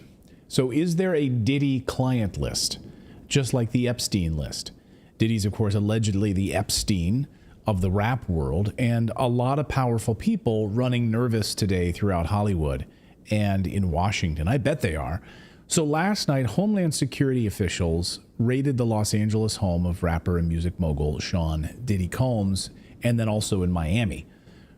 So is there a Diddy client list, just like the Epstein list? Diddy's, of course, allegedly the Epstein of the rap world, and a lot of powerful people running nervous today throughout Hollywood and in Washington. I bet they are. So last night, Homeland Security officials raided the Los Angeles home of rapper and music mogul Sean Diddy Combs, and then also in Miami.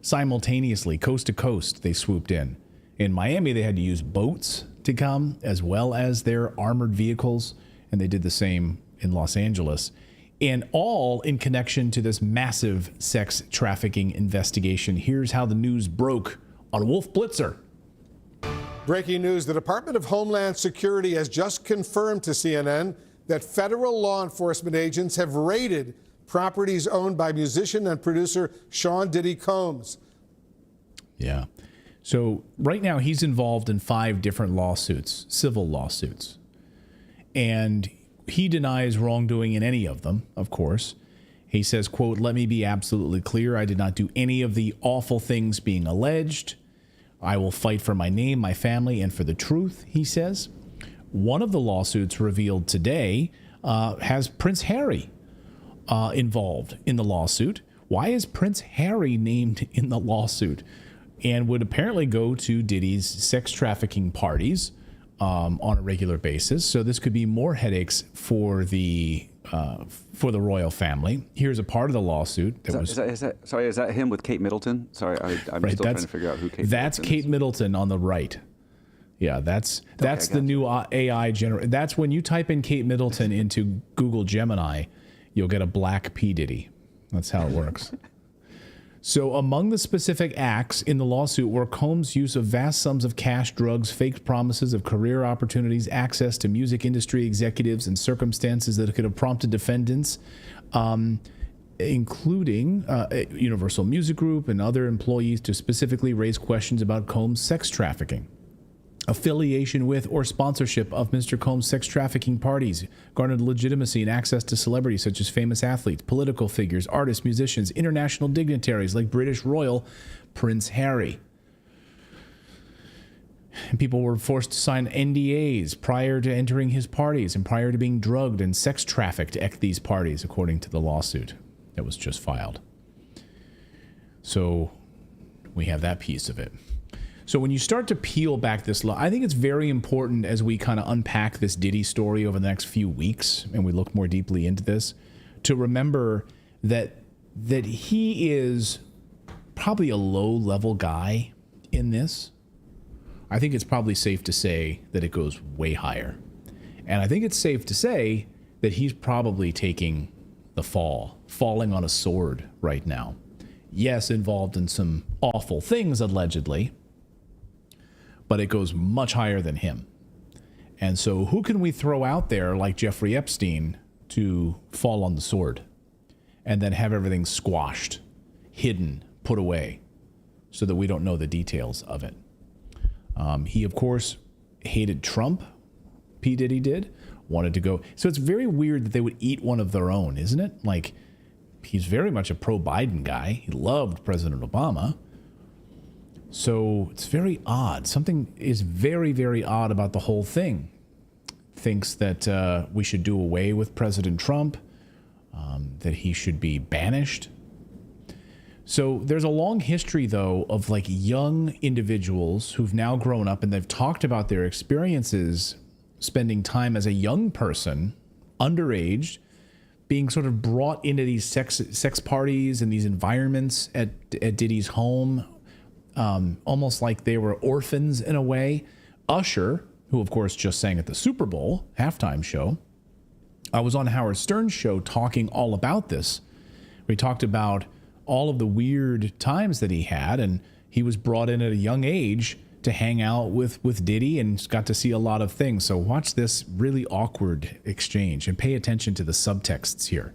Simultaneously, coast to coast, they swooped in. In Miami, they had to use boats to come, as well as their armored vehicles, and they did the same in Los Angeles. And all in connection to this massive sex trafficking investigation. Here's how the news broke on Wolf Blitzer. Breaking news, the Department of Homeland Security has just confirmed to CNN that federal law enforcement agents have raided properties owned by musician and producer Sean Diddy Combs. Yeah. So right now he's involved in 5 different lawsuits, civil lawsuits. And he denies wrongdoing in any of them, of course. He says, quote, "Let me be absolutely clear. I did not do any of the awful things being alleged. I will fight for my name, my family, and for the truth," he says. One of the lawsuits revealed today has Prince Harry involved in the lawsuit. Why is Prince Harry named in the lawsuit? And would apparently go to Diddy's sex trafficking parties on a regular basis. So this could be more headaches for the royal family. Here's a part of the lawsuit Is that him with Kate Middleton? Sorry, I'm right, still trying to figure out who Kate That's Middleton Kate is. Middleton on the right. Yeah, that's the new AI That's when you type in Kate Middleton into Google Gemini, you'll get a black P. Diddy. That's how it works. So among the specific acts in the lawsuit were Combs' use of vast sums of cash, drugs, fake promises of career opportunities, access to music industry executives, and circumstances that could have prompted defendants, including Universal Music Group and other employees, to specifically raise questions about Combs' sex trafficking, affiliation with or sponsorship of Mr. Combs' sex trafficking parties, garnered legitimacy and access to celebrities such as famous athletes, political figures, artists, musicians, international dignitaries like British Royal Prince Harry. And people were forced to sign NDAs prior to entering his parties and prior to being drugged and sex trafficked at these parties, according to the lawsuit that was just filed. So we have that piece of it. So when you start to peel back this law, I think it's very important as we kind of unpack this Diddy story over the next few weeks and we look more deeply into this, to remember that he is probably a low-level guy in this. I think it's probably safe to say that it goes way higher. And I think it's safe to say that he's probably taking the falling on a sword right now. Yes, involved in some awful things, allegedly, but it goes much higher than him. And so who can we throw out there like Jeffrey Epstein to fall on the sword and then have everything squashed, hidden, put away so that we don't know the details of it? He, of course, hated Trump. P. Diddy did. Wanted to go. So it's very weird that they would eat one of their own, isn't it? Like, he's very much a pro-Biden guy. He loved President Obama. So it's very odd. Something is very, very odd about the whole thing. Thinks that we should do away with President Trump, that he should be banished. So there's a long history, though, of like young individuals who've now grown up and they've talked about their experiences spending time as a young person, underage, being sort of brought into these sex parties and these environments at Diddy's home, almost like they were orphans in a way. Usher, who of course just sang at the Super Bowl halftime show, I was on Howard Stern's show talking all about this. We talked about all of the weird times that he had, and he was brought in at a young age to hang out with Diddy and got to see a lot of things. So watch this really awkward exchange and pay attention to the subtexts here.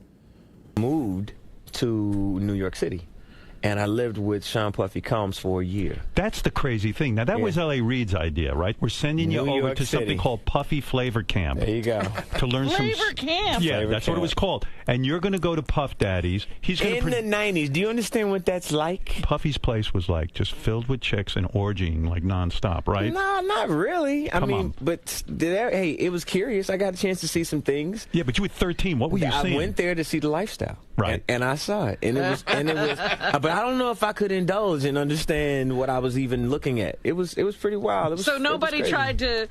Moved to New York City, and I lived with Sean Puffy Combs for a year. That's the crazy thing. Now, that was L.A. Reid's idea, right? We're sending you over to something called Puffy Flavor Camp. There you go. To learn Flavor Camp. Yeah, Flavor that's Camp. what it was called. And you're going to go to Puff Daddy's. He's going In the 90s. Do you understand what that's like? Puffy's place was like just filled with chicks and orgying like nonstop, right? No, not really. Come on. But hey, it was curious. I got a chance to see some things. Yeah, but you were 13. What were you seeing? I went there to see the lifestyle. Right. And I saw it. And it was but I don't know if I could indulge and understand what I was even looking at. It was pretty wild. So nobody tried to,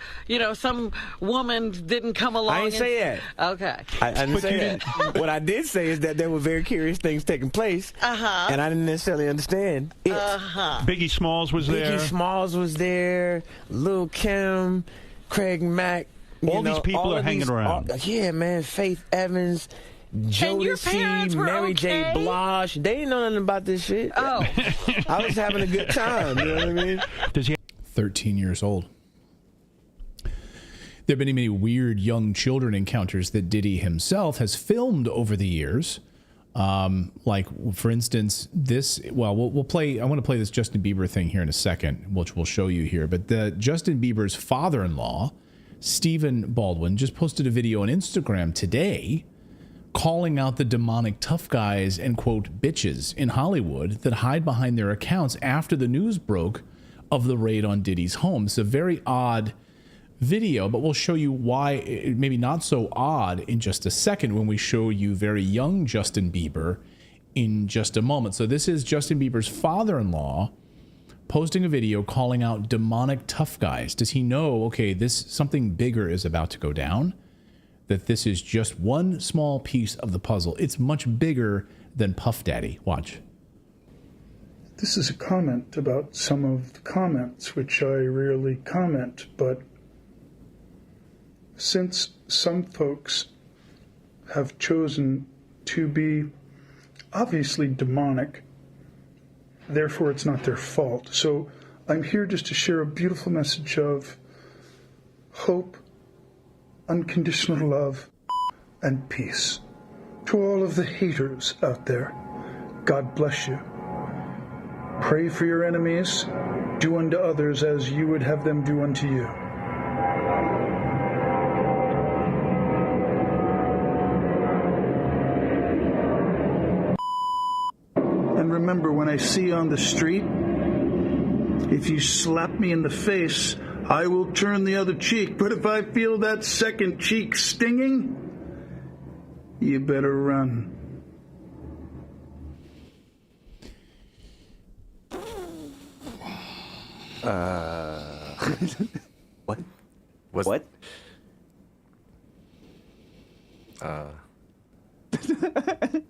some woman didn't come along. I didn't say that. Okay. I didn't say that. What I did say is that there were very curious things taking place. Uh-huh. And I didn't necessarily understand it. Uh-huh. Biggie Smalls was there. Biggie Smalls was there. Lil' Kim, Craig Mack. All these people are hanging around. Yeah, man. Faith Evans. Jodeci, Mary J. Blige. They didn't know nothing about this shit. Oh. I was having a good time. You know what I mean? Does he 13 years old. There have been many weird young children encounters that Diddy himself has filmed over the years. Like, for instance, we'll play. I want to play this Justin Bieber thing here in a second, which we'll show you here. But Justin Bieber's father-in-law, Stephen Baldwin, just posted a video on Instagram today calling out the demonic tough guys and, quote, bitches in Hollywood that hide behind their accounts after the news broke of the raid on Diddy's home. It's a very odd video, but we'll show you why it maybe not so odd in just a second when we show you very young Justin Bieber in just a moment. So this is Justin Bieber's father-in-law posting a video calling out demonic tough guys. Does he know, okay, something bigger is about to go down? That this is just one small piece of the puzzle. It's much bigger than Puff Daddy. Watch. This is a comment about some of the comments, which I rarely comment, but since some folks have chosen to be obviously demonic. Therefore, it's not their fault. So I'm here just to share a beautiful message of hope, unconditional love, and peace. To all of the haters out there, God bless you. Pray for your enemies. Do unto others as you would have them do unto you. And remember, when I see you on the street, if you slap me in the face, I will turn the other cheek. But if I feel that second cheek stinging, you better run. What? Was what?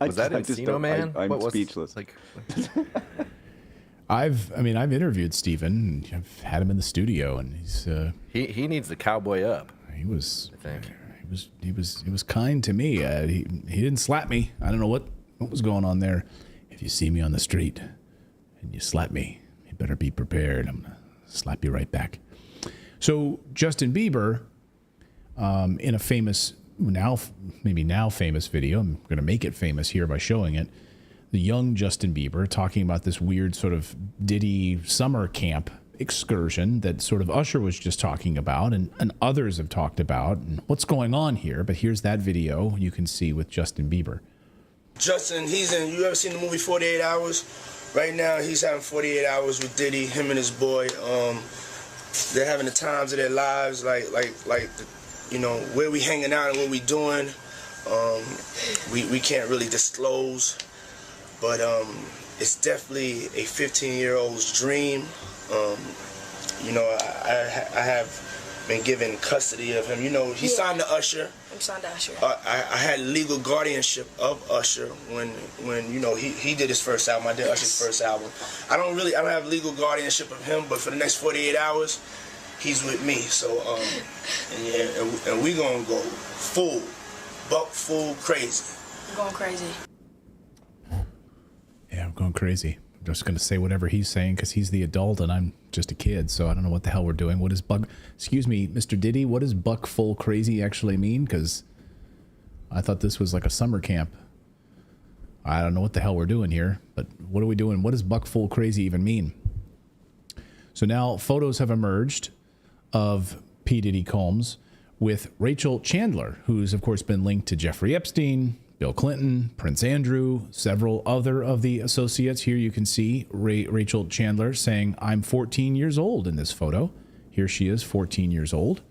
Was that Encino Man? I'm What was- speechless. Like, I've interviewed Steven. I've had him in the studio, and he's he needs the cowboy up. he was I think. he was kind to me. He didn't slap me. I don't know what was going on there. If you see me on the street and you slap me, you better be prepared. I'm gonna slap you right back. So Justin Bieber, in a famous now famous video, I'm going to make it famous here by showing it. The young Justin Bieber talking about this weird sort of Diddy summer camp excursion that sort of Usher was just talking about, and others have talked about, and what's going on here. But here's that video you can see with Justin Bieber. Justin, you ever seen the movie 48 Hours? Right now, he's having 48 hours with Diddy, him and his boy. They're having the times of their lives, like you know, where we hanging out and what we doing. We can't really disclose, but it's definitely a 15-year-old's dream. You know, I have been given custody of him. You know, he signed to Usher. I'm signed to Usher. I had legal guardianship of Usher when you know he did his first album. I did Usher's first album. I don't have legal guardianship of him, but for the next 48 hours, he's with me. So and we gonna go full crazy. I'm going crazy. Yeah, I'm going crazy. I'm just going to say whatever he's saying because he's the adult and I'm just a kid, so I don't know what the hell we're doing. What is excuse me, Mr. Diddy, what does buck full crazy actually mean? Because I thought this was like a summer camp. I don't know what the hell we're doing here, but what are we doing? What does buck full crazy even mean? So now photos have emerged of P. Diddy Combs with Rachel Chandler, who's of course been linked to Jeffrey Epstein, Bill Clinton, Prince Andrew, several other of the associates. Here you can see Rachel Chandler saying, "I'm 14 years old" in this photo. Here she is, 14 years old.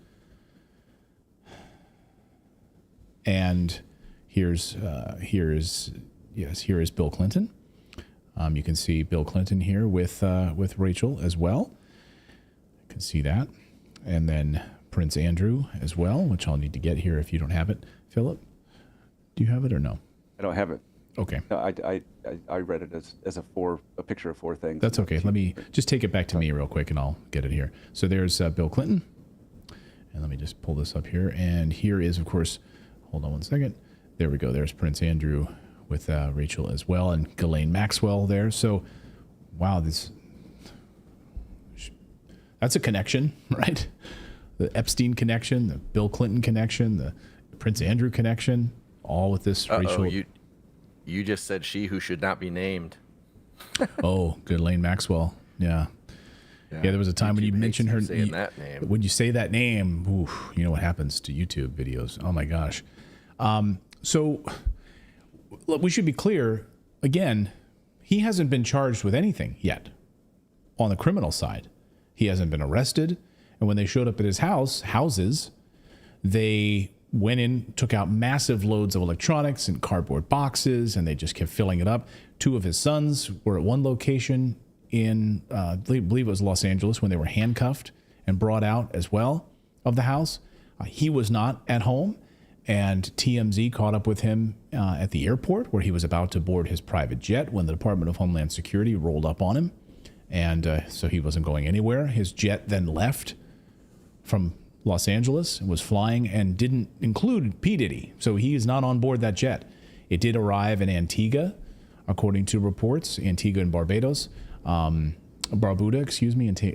And here is Bill Clinton. You can see Bill Clinton here with Rachel as well. You can see that. And then Prince Andrew as well, which I'll need to get here if you don't have it. Philip, do you have it or no? I don't have it. Okay. No, I read it as a picture of four things. That's okay. Let me just take it back to me real quick and I'll get it here. So there's Bill Clinton. And let me just pull this up here. And here is, of course, hold on one second. There we go. There's Prince Andrew with Rachel as well, and Ghislaine Maxwell there. So, wow, that's a connection, right? The Epstein connection, the Bill Clinton connection, the Prince Andrew connection, all with this Rachel. You just said she who should not be named. Oh, Ghislaine Maxwell. Yeah. Yeah, there was a time when you mentioned her saying that name. When you say that name, oof, you know what happens to YouTube videos. Oh my gosh. So look, we should be clear. Again, he hasn't been charged with anything yet on the criminal side. He hasn't been arrested. And when they showed up at his houses, they went in, took out massive loads of electronics and cardboard boxes, and they just kept filling it up. Two of his sons were at one location in, I believe it was Los Angeles, when they were handcuffed and brought out as well of the house. He was not at home, and TMZ caught up with him at the airport where he was about to board his private jet when the Department of Homeland Security rolled up on him. And so he wasn't going anywhere. His jet then left from Los Angeles and was flying and didn't include P. Diddy. So he is not on board that jet. It did arrive in Antigua, according to reports, Antigua and Barbuda,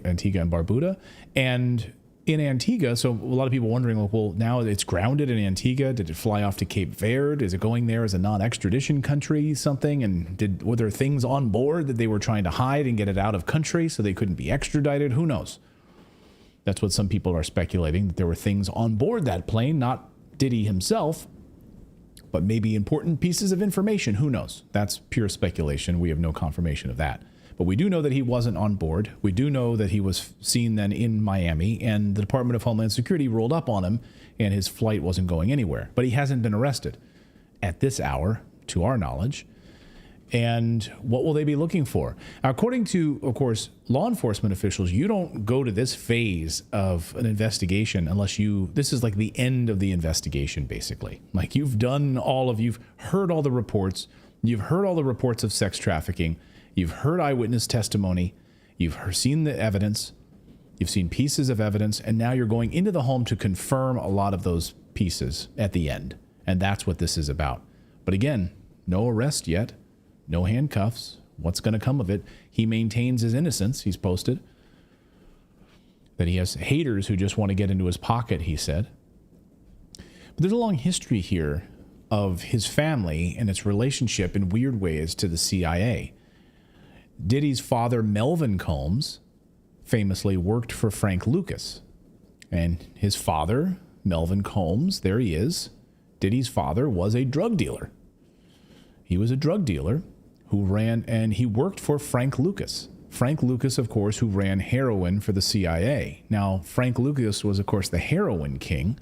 Antigua and Barbuda. And in Antigua, so a lot of people wondering, like, well, now it's grounded in Antigua. Did it fly off to Cape Verde? Is it going there as a non-extradition country, something? And were there things on board that they were trying to hide and get it out of country so they couldn't be extradited? Who knows? That's what some people are speculating, that there were things on board that plane, not Diddy himself, but maybe important pieces of information. Who knows? That's pure speculation. We have no confirmation of that. But we do know that he wasn't on board. We do know that he was seen then in Miami, and the Department of Homeland Security rolled up on him, and his flight wasn't going anywhere. But he hasn't been arrested at this hour, to our knowledge. And what will they be looking for? According to, of course, law enforcement officials, you don't go to this phase of an investigation unless this is like the end of the investigation, basically. Like you've heard all the reports. You've heard all the reports of sex trafficking. You've heard eyewitness testimony. You've seen the evidence. You've seen pieces of evidence. And now you're going into the home to confirm a lot of those pieces at the end. And that's what this is about. But again, no arrest yet. No handcuffs. What's going to come of it? He maintains his innocence. He's posted that he has haters who just want to get into his pocket, he said. But there's a long history here of his family and its relationship in weird ways to the CIA. Diddy's father, Melvin Combs, famously worked for Frank Lucas. And his father, Melvin Combs, there he is. Diddy's father was a drug dealer. He was a drug dealer who he worked for Frank Lucas. Frank Lucas, of course, who ran heroin for the CIA. Now, Frank Lucas was, of course, the heroin king,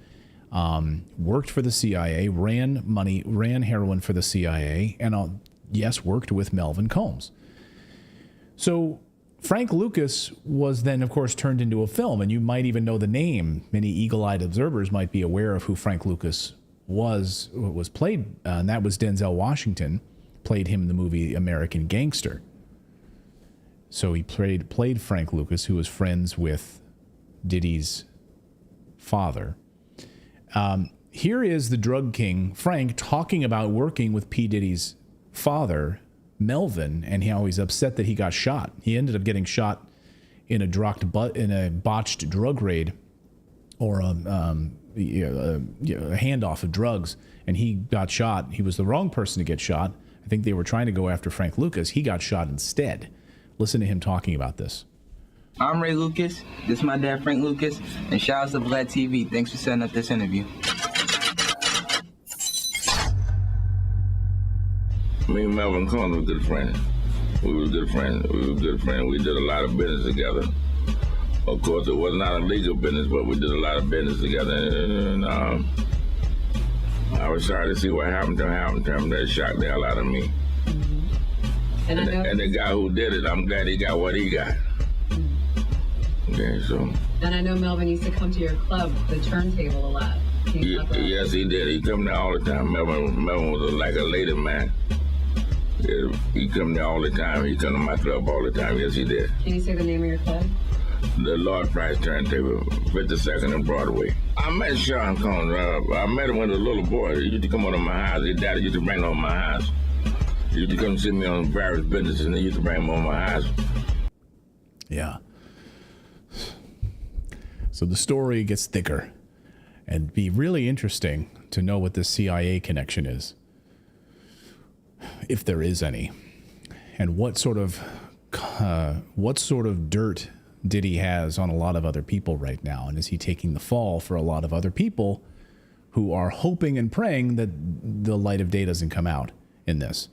worked for the CIA, ran heroin for the CIA, and yes, worked with Melvin Combs. So Frank Lucas was then, of course, turned into a film, and you might even know the name. Many eagle-eyed observers might be aware of who Frank Lucas was played, and that was Denzel Washington, played him in the movie American Gangster. So he played Frank Lucas, who was friends with Diddy's father. Here is the drug king, Frank, talking about working with P. Diddy's father, Melvin, and how he's upset that he got shot. He ended up getting shot in a botched drug raid, or a handoff of drugs, and he got shot. He was the wrong person to get shot. I think they were trying to go after Frank Lucas. He got shot instead. Listen to him talking about this. I'm Ray Lucas. This is my dad, Frank Lucas, and shout out to Vlad TV. Thanks for setting up this interview. Me and Melvin Combs were good friends. We did a lot of business together. Of course, it was not a legal business, but we did a lot of business together. And I was sorry to see what happened to him. That shocked the hell out of me. Mm-hmm. And the guy who did it, I'm glad he got what he got. Mm-hmm. Okay, so. And I know Melvin used to come to your club, the turntable, a lot. Yes, he did. He come there all the time. Melvin was like a lady man. Yeah, he come there all the time. He come to my club all the time. Yes, he did. Can you say the name of your club? The Lord Price Turntable, 52nd and Broadway. I met Sean Combs. I met him when he was a little boy. He used to come over to my house. His daddy used to bring him over my house. He used to come see me on various businesses, and he used to bring him over my house. Yeah. So the story gets thicker, and be really interesting to know what the CIA connection is, if there is any, and what sort of dirt Diddy has on a lot of other people right now, and is he taking the fall for a lot of other people who are hoping and praying that the light of day doesn't come out in this.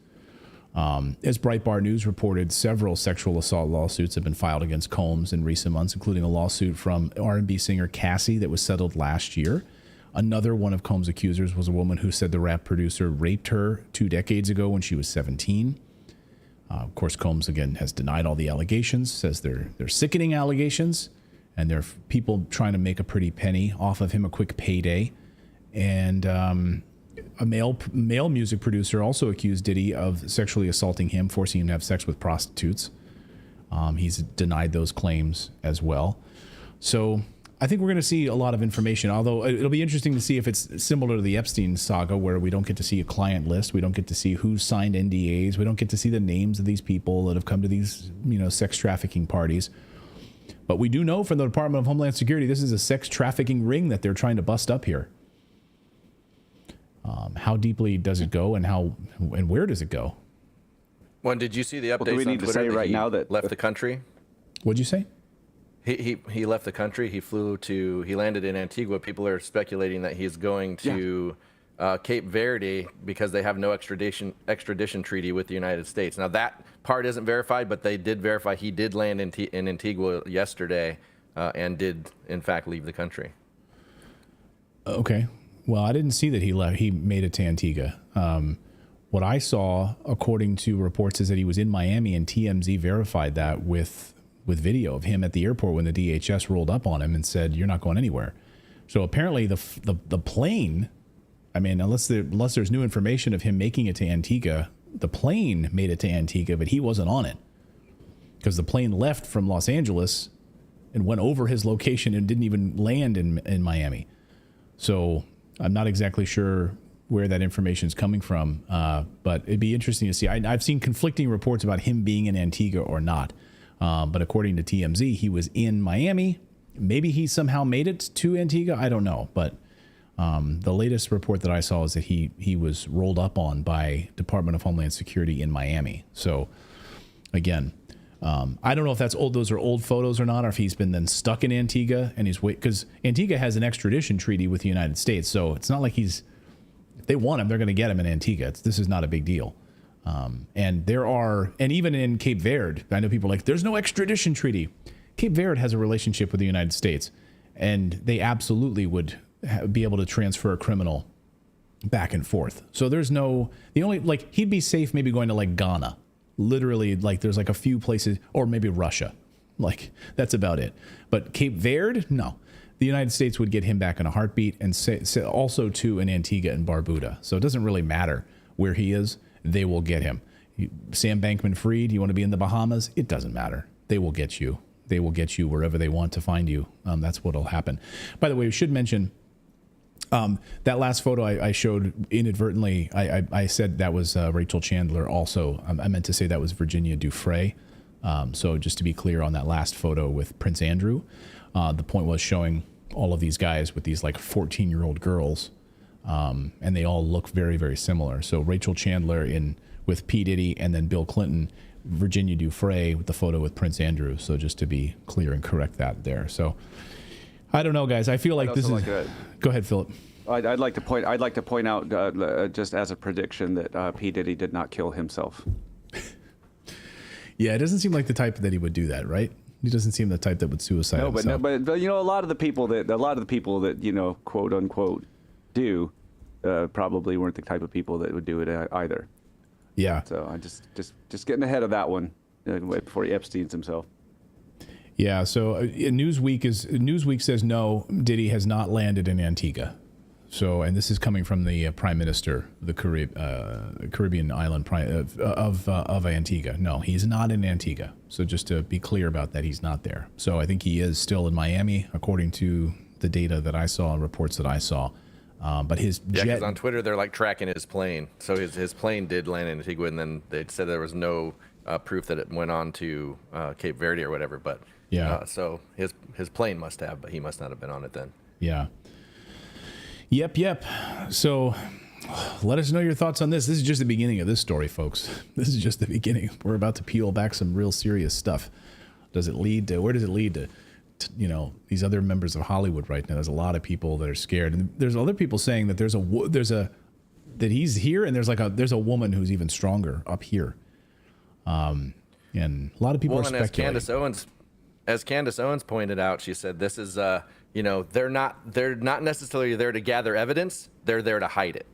As Breitbart News reported, several sexual assault lawsuits have been filed against Combs in recent months, including a lawsuit from R&B singer Cassie that was settled last year. Another one of Combs' accusers was a woman who said the rap producer raped her 2 decades ago when she was 17. Of course, Combs, again, has denied all the allegations, says they're sickening allegations, and there are people trying to make a pretty penny off of him, a quick payday. And a male music producer also accused Diddy of sexually assaulting him, forcing him to have sex with prostitutes. He's denied those claims as well. So I think we're going to see a lot of information, although it'll be interesting to see if it's similar to the Epstein saga, where we don't get to see a client list. We don't get to see who's signed NDAs. We don't get to see the names of these people that have come to these, sex trafficking parties. But we do know from the Department of Homeland Security, this is a sex trafficking ring that they're trying to bust up here. How deeply does it go, and where does it go? Well, did you see the updates do we need on to Twitter say right he now that left the country? What'd you say? He left the country. He landed in Antigua. People are speculating that he's going to Cape Verde because they have no extradition treaty with the United States. Now that part isn't verified, but they did verify he did land in Antigua yesterday and did in fact leave the country. Okay. Well, I didn't see that he made it to Antigua. What I saw, according to reports, is that he was in Miami, and TMZ verified that with video of him at the airport when the DHS rolled up on him and said, "You're not going anywhere." So apparently the plane, I mean, unless there's new information of him making it to Antigua, the plane made it to Antigua, but he wasn't on it because the plane left from Los Angeles and went over his location and didn't even land in Miami. So I'm not exactly sure where that information is coming from, but it'd be interesting to see. I've seen conflicting reports about him being in Antigua or not, but according to TMZ, he was in Miami. Maybe he somehow made it to Antigua. I don't know, but the latest report that I saw is that he was rolled up on by Department of Homeland Security in Miami. So again, I don't know if that's old. Those are old photos or not, or if he's been then stuck in Antigua and because Antigua has an extradition treaty with the United States. So it's not like if they want him, they're going to get him in Antigua. This is not a big deal. And even in Cape Verde, I know people are like, there's no extradition treaty. Cape Verde has a relationship with the United States, and they absolutely would be able to transfer a criminal back and forth. So he'd be safe maybe going to like Ghana. Literally, like there's like a few places, or maybe Russia. Like that's about it. But Cape Verde, no. The United States would get him back in a heartbeat, and also to an Antigua and Barbuda. So it doesn't really matter where he is. They will get him. Sam Bankman-Fried, you want to be in the Bahamas? It doesn't matter. They will get you. They will get you wherever they want to find you. That's what will happen. By the way, we should mention that last photo I showed inadvertently. I said that was Rachel Chandler. Also, I meant to say that was Virginia Dufresne. So just to be clear on that last photo with Prince Andrew, the point was showing all of these guys with these like 14-year-old girls, and they all look very, very similar. So Rachel Chandler with P. Diddy, and then Bill Clinton, Virginia Dufresne with the photo with Prince Andrew. So just to be clear and correct that there. So I don't know, guys. I feel like this is. Go ahead, Philip. I'd like to point out just as a prediction that P. Diddy did not kill himself. Yeah, it doesn't seem like the type that he would do that, right? He doesn't seem the type that would suicide himself. But a lot of the people that quote unquote do probably weren't the type of people that would do it either. Yeah. So I just getting ahead of that one before he Epstein's himself. Yeah. So Newsweek says no, Diddy has not landed in Antigua. So, and this is coming from the Prime Minister of the Caribbean island of Antigua. No, he's not in Antigua. So just to be clear about that, he's not there. So I think he is still in Miami, according to the data that I saw and reports that I saw. But his jet... because on Twitter they're like tracking his plane. So his plane did land in Antigua, and then they said there was no proof that it went on to Cape Verde or whatever. But yeah, so his plane must have, but he must not have been on it then. Yeah. Yep. So let us know your thoughts on this. This is just the beginning of this story, folks. This is just the beginning. We're about to peel back some real serious stuff. Where does it lead to, these other members of Hollywood right now? There's a lot of people that are scared. And there's other people saying that that he's here, and there's a woman who's even stronger up here. And a lot of people are speculating. As Candace Owens pointed out, she said this is they're not necessarily there to gather evidence. They're there to hide it.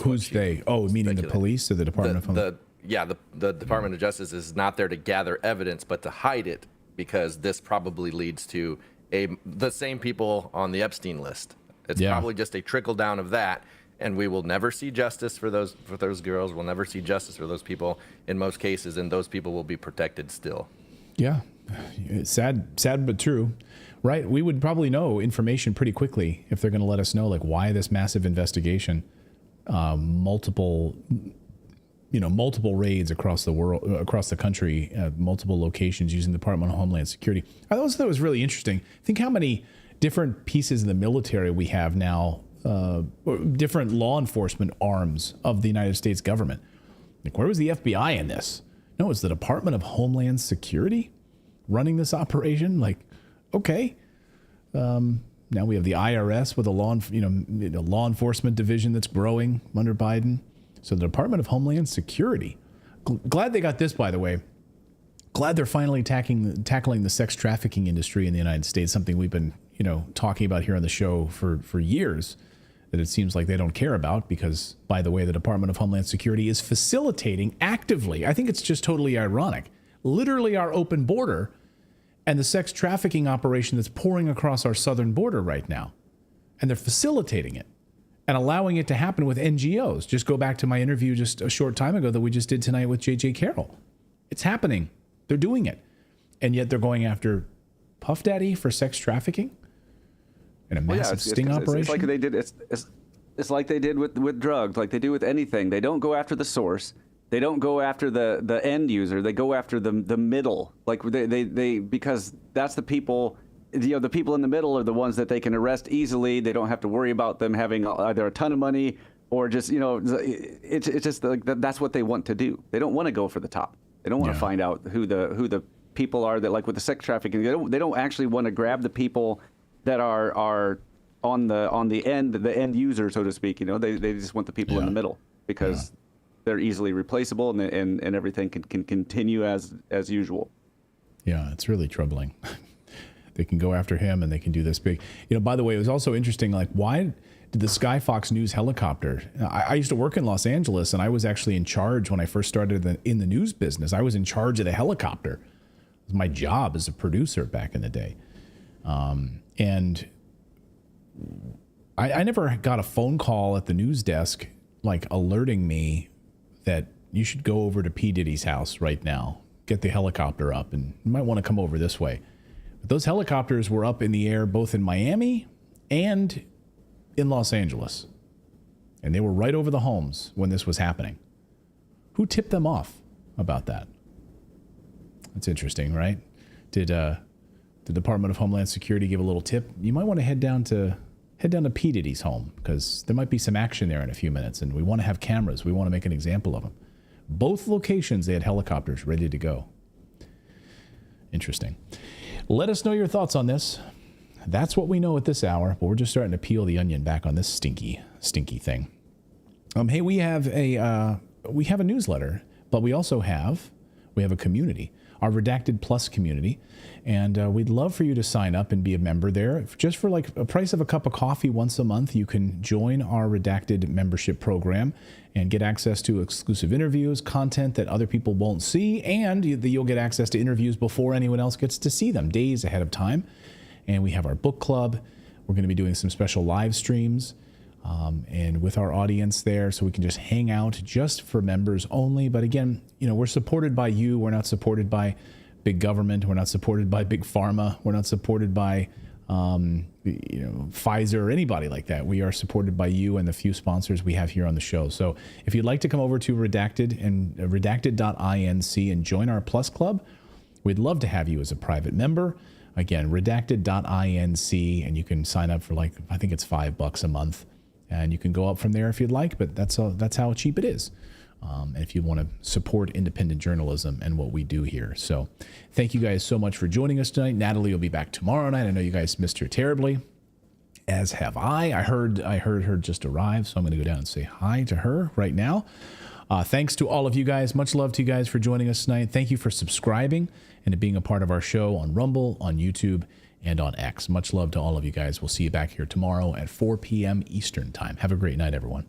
Who's they? Oh, meaning the police or the Department of Homeland? The Department of Justice is not there to gather evidence, but to hide it, because this probably leads to the same people on the Epstein list. It's probably just a trickle down of that, and we will never see justice for those girls. We'll never see justice for those people in most cases, and those people will be protected still. Yeah, it's sad but true. right? We would probably know information pretty quickly if they're going to let us know, like, why this massive investigation, multiple raids across the world, across the country, multiple locations using the Department of Homeland Security. I thought that was really interesting. Think how many different pieces of the military we have now, different law enforcement arms of the United States government. Like, where was the FBI in this? No, it's the Department of Homeland Security running this operation. Like, okay. Now we have the IRS with a law enforcement division that's growing under Biden. So the Department of Homeland Security. Glad they got this, by the way. Glad they're finally tackling the sex trafficking industry in the United States, something we've been, talking about here on the show for years, that it seems like they don't care about because, by the way, the Department of Homeland Security is facilitating actively. I think it's just totally ironic. Literally our open border and the sex trafficking operation that's pouring across our southern border right now. And they're facilitating it and allowing it to happen with NGOs. Just go back to my interview just a short time ago that we just did tonight with J.J. Carroll. It's happening. They're doing it. And yet they're going after Puff Daddy for sex trafficking and a massive sting operation. It's like they did. It's like they did with drugs, like they do with anything. They don't go after the source. They don't go after the end user. They go after the middle. Like they because that's the people. The people in the middle are the ones that they can arrest easily. They don't have to worry about them having either a ton of money or just it's just like that's what they want to do. They don't want to go for the top. They don't want to find out who the people are that, like with the sex trafficking. They don't actually want to grab the people that are on the end user, so to speak. They just want the people in the middle because they're easily replaceable and everything can continue as usual. Yeah, it's really troubling. They can go after him and they can do this big. By the way, it was also interesting, like, why did the Skyfox News helicopter? I used to work in Los Angeles, and I was actually in charge when I first started in the news business. I was in charge of the helicopter. It was my job as a producer back in the day. And I never got a phone call at the news desk, like, alerting me that you should go over to P. Diddy's house right now, get the helicopter up, and you might want to come over this way. But those helicopters were up in the air both in Miami and in Los Angeles. And they were right over the homes when this was happening. Who tipped them off about that? That's interesting, right? Did the Department of Homeland Security give a little tip? You might want to head down to P. Diddy's home because there might be some action there in a few minutes, and we want to have cameras. We want to make an example of them. Both locations, they had helicopters ready to go. Interesting. Let us know your thoughts on this. That's what we know at this hour, but we're just starting to peel the onion back on this stinky thing. Hey, we have a newsletter, but we also have a community, our Redacted Plus community, and we'd love for you to sign up and be a member there. Just for like a price of a cup of coffee once a month, you can join our Redacted membership program and get access to exclusive interviews, content that other people won't see, and you'll get access to interviews before anyone else gets to see them, days ahead of time. And we have our book club. We're going to be doing some special live streams and with our audience there, so we can just hang out just for members only. But again, we're supported by you. We're not supported by big government. We're not supported by big pharma. We're not supported by Pfizer or anybody like that. We are supported by you and the few sponsors we have here on the show. So if you'd like to come over to Redacted and redacted.inc and join our Plus Club, we'd love to have you as a private member. Again, redacted.inc, and you can sign up for I think it's $5 a month, and you can go up from there if you'd like, but that's how cheap it is. If you want to support independent journalism and what we do here. So thank you guys so much for joining us tonight. Natalie will be back tomorrow night. I know you guys missed her terribly, as have I. I heard her just arrive, so I'm going to go down and say hi to her right now. Thanks to all of you guys. Much love to you guys for joining us tonight. Thank you for subscribing and to being a part of our show on Rumble, on YouTube, and on X. Much love to all of you guys. We'll see you back here tomorrow at 4 p.m. Eastern Time. Have a great night, everyone.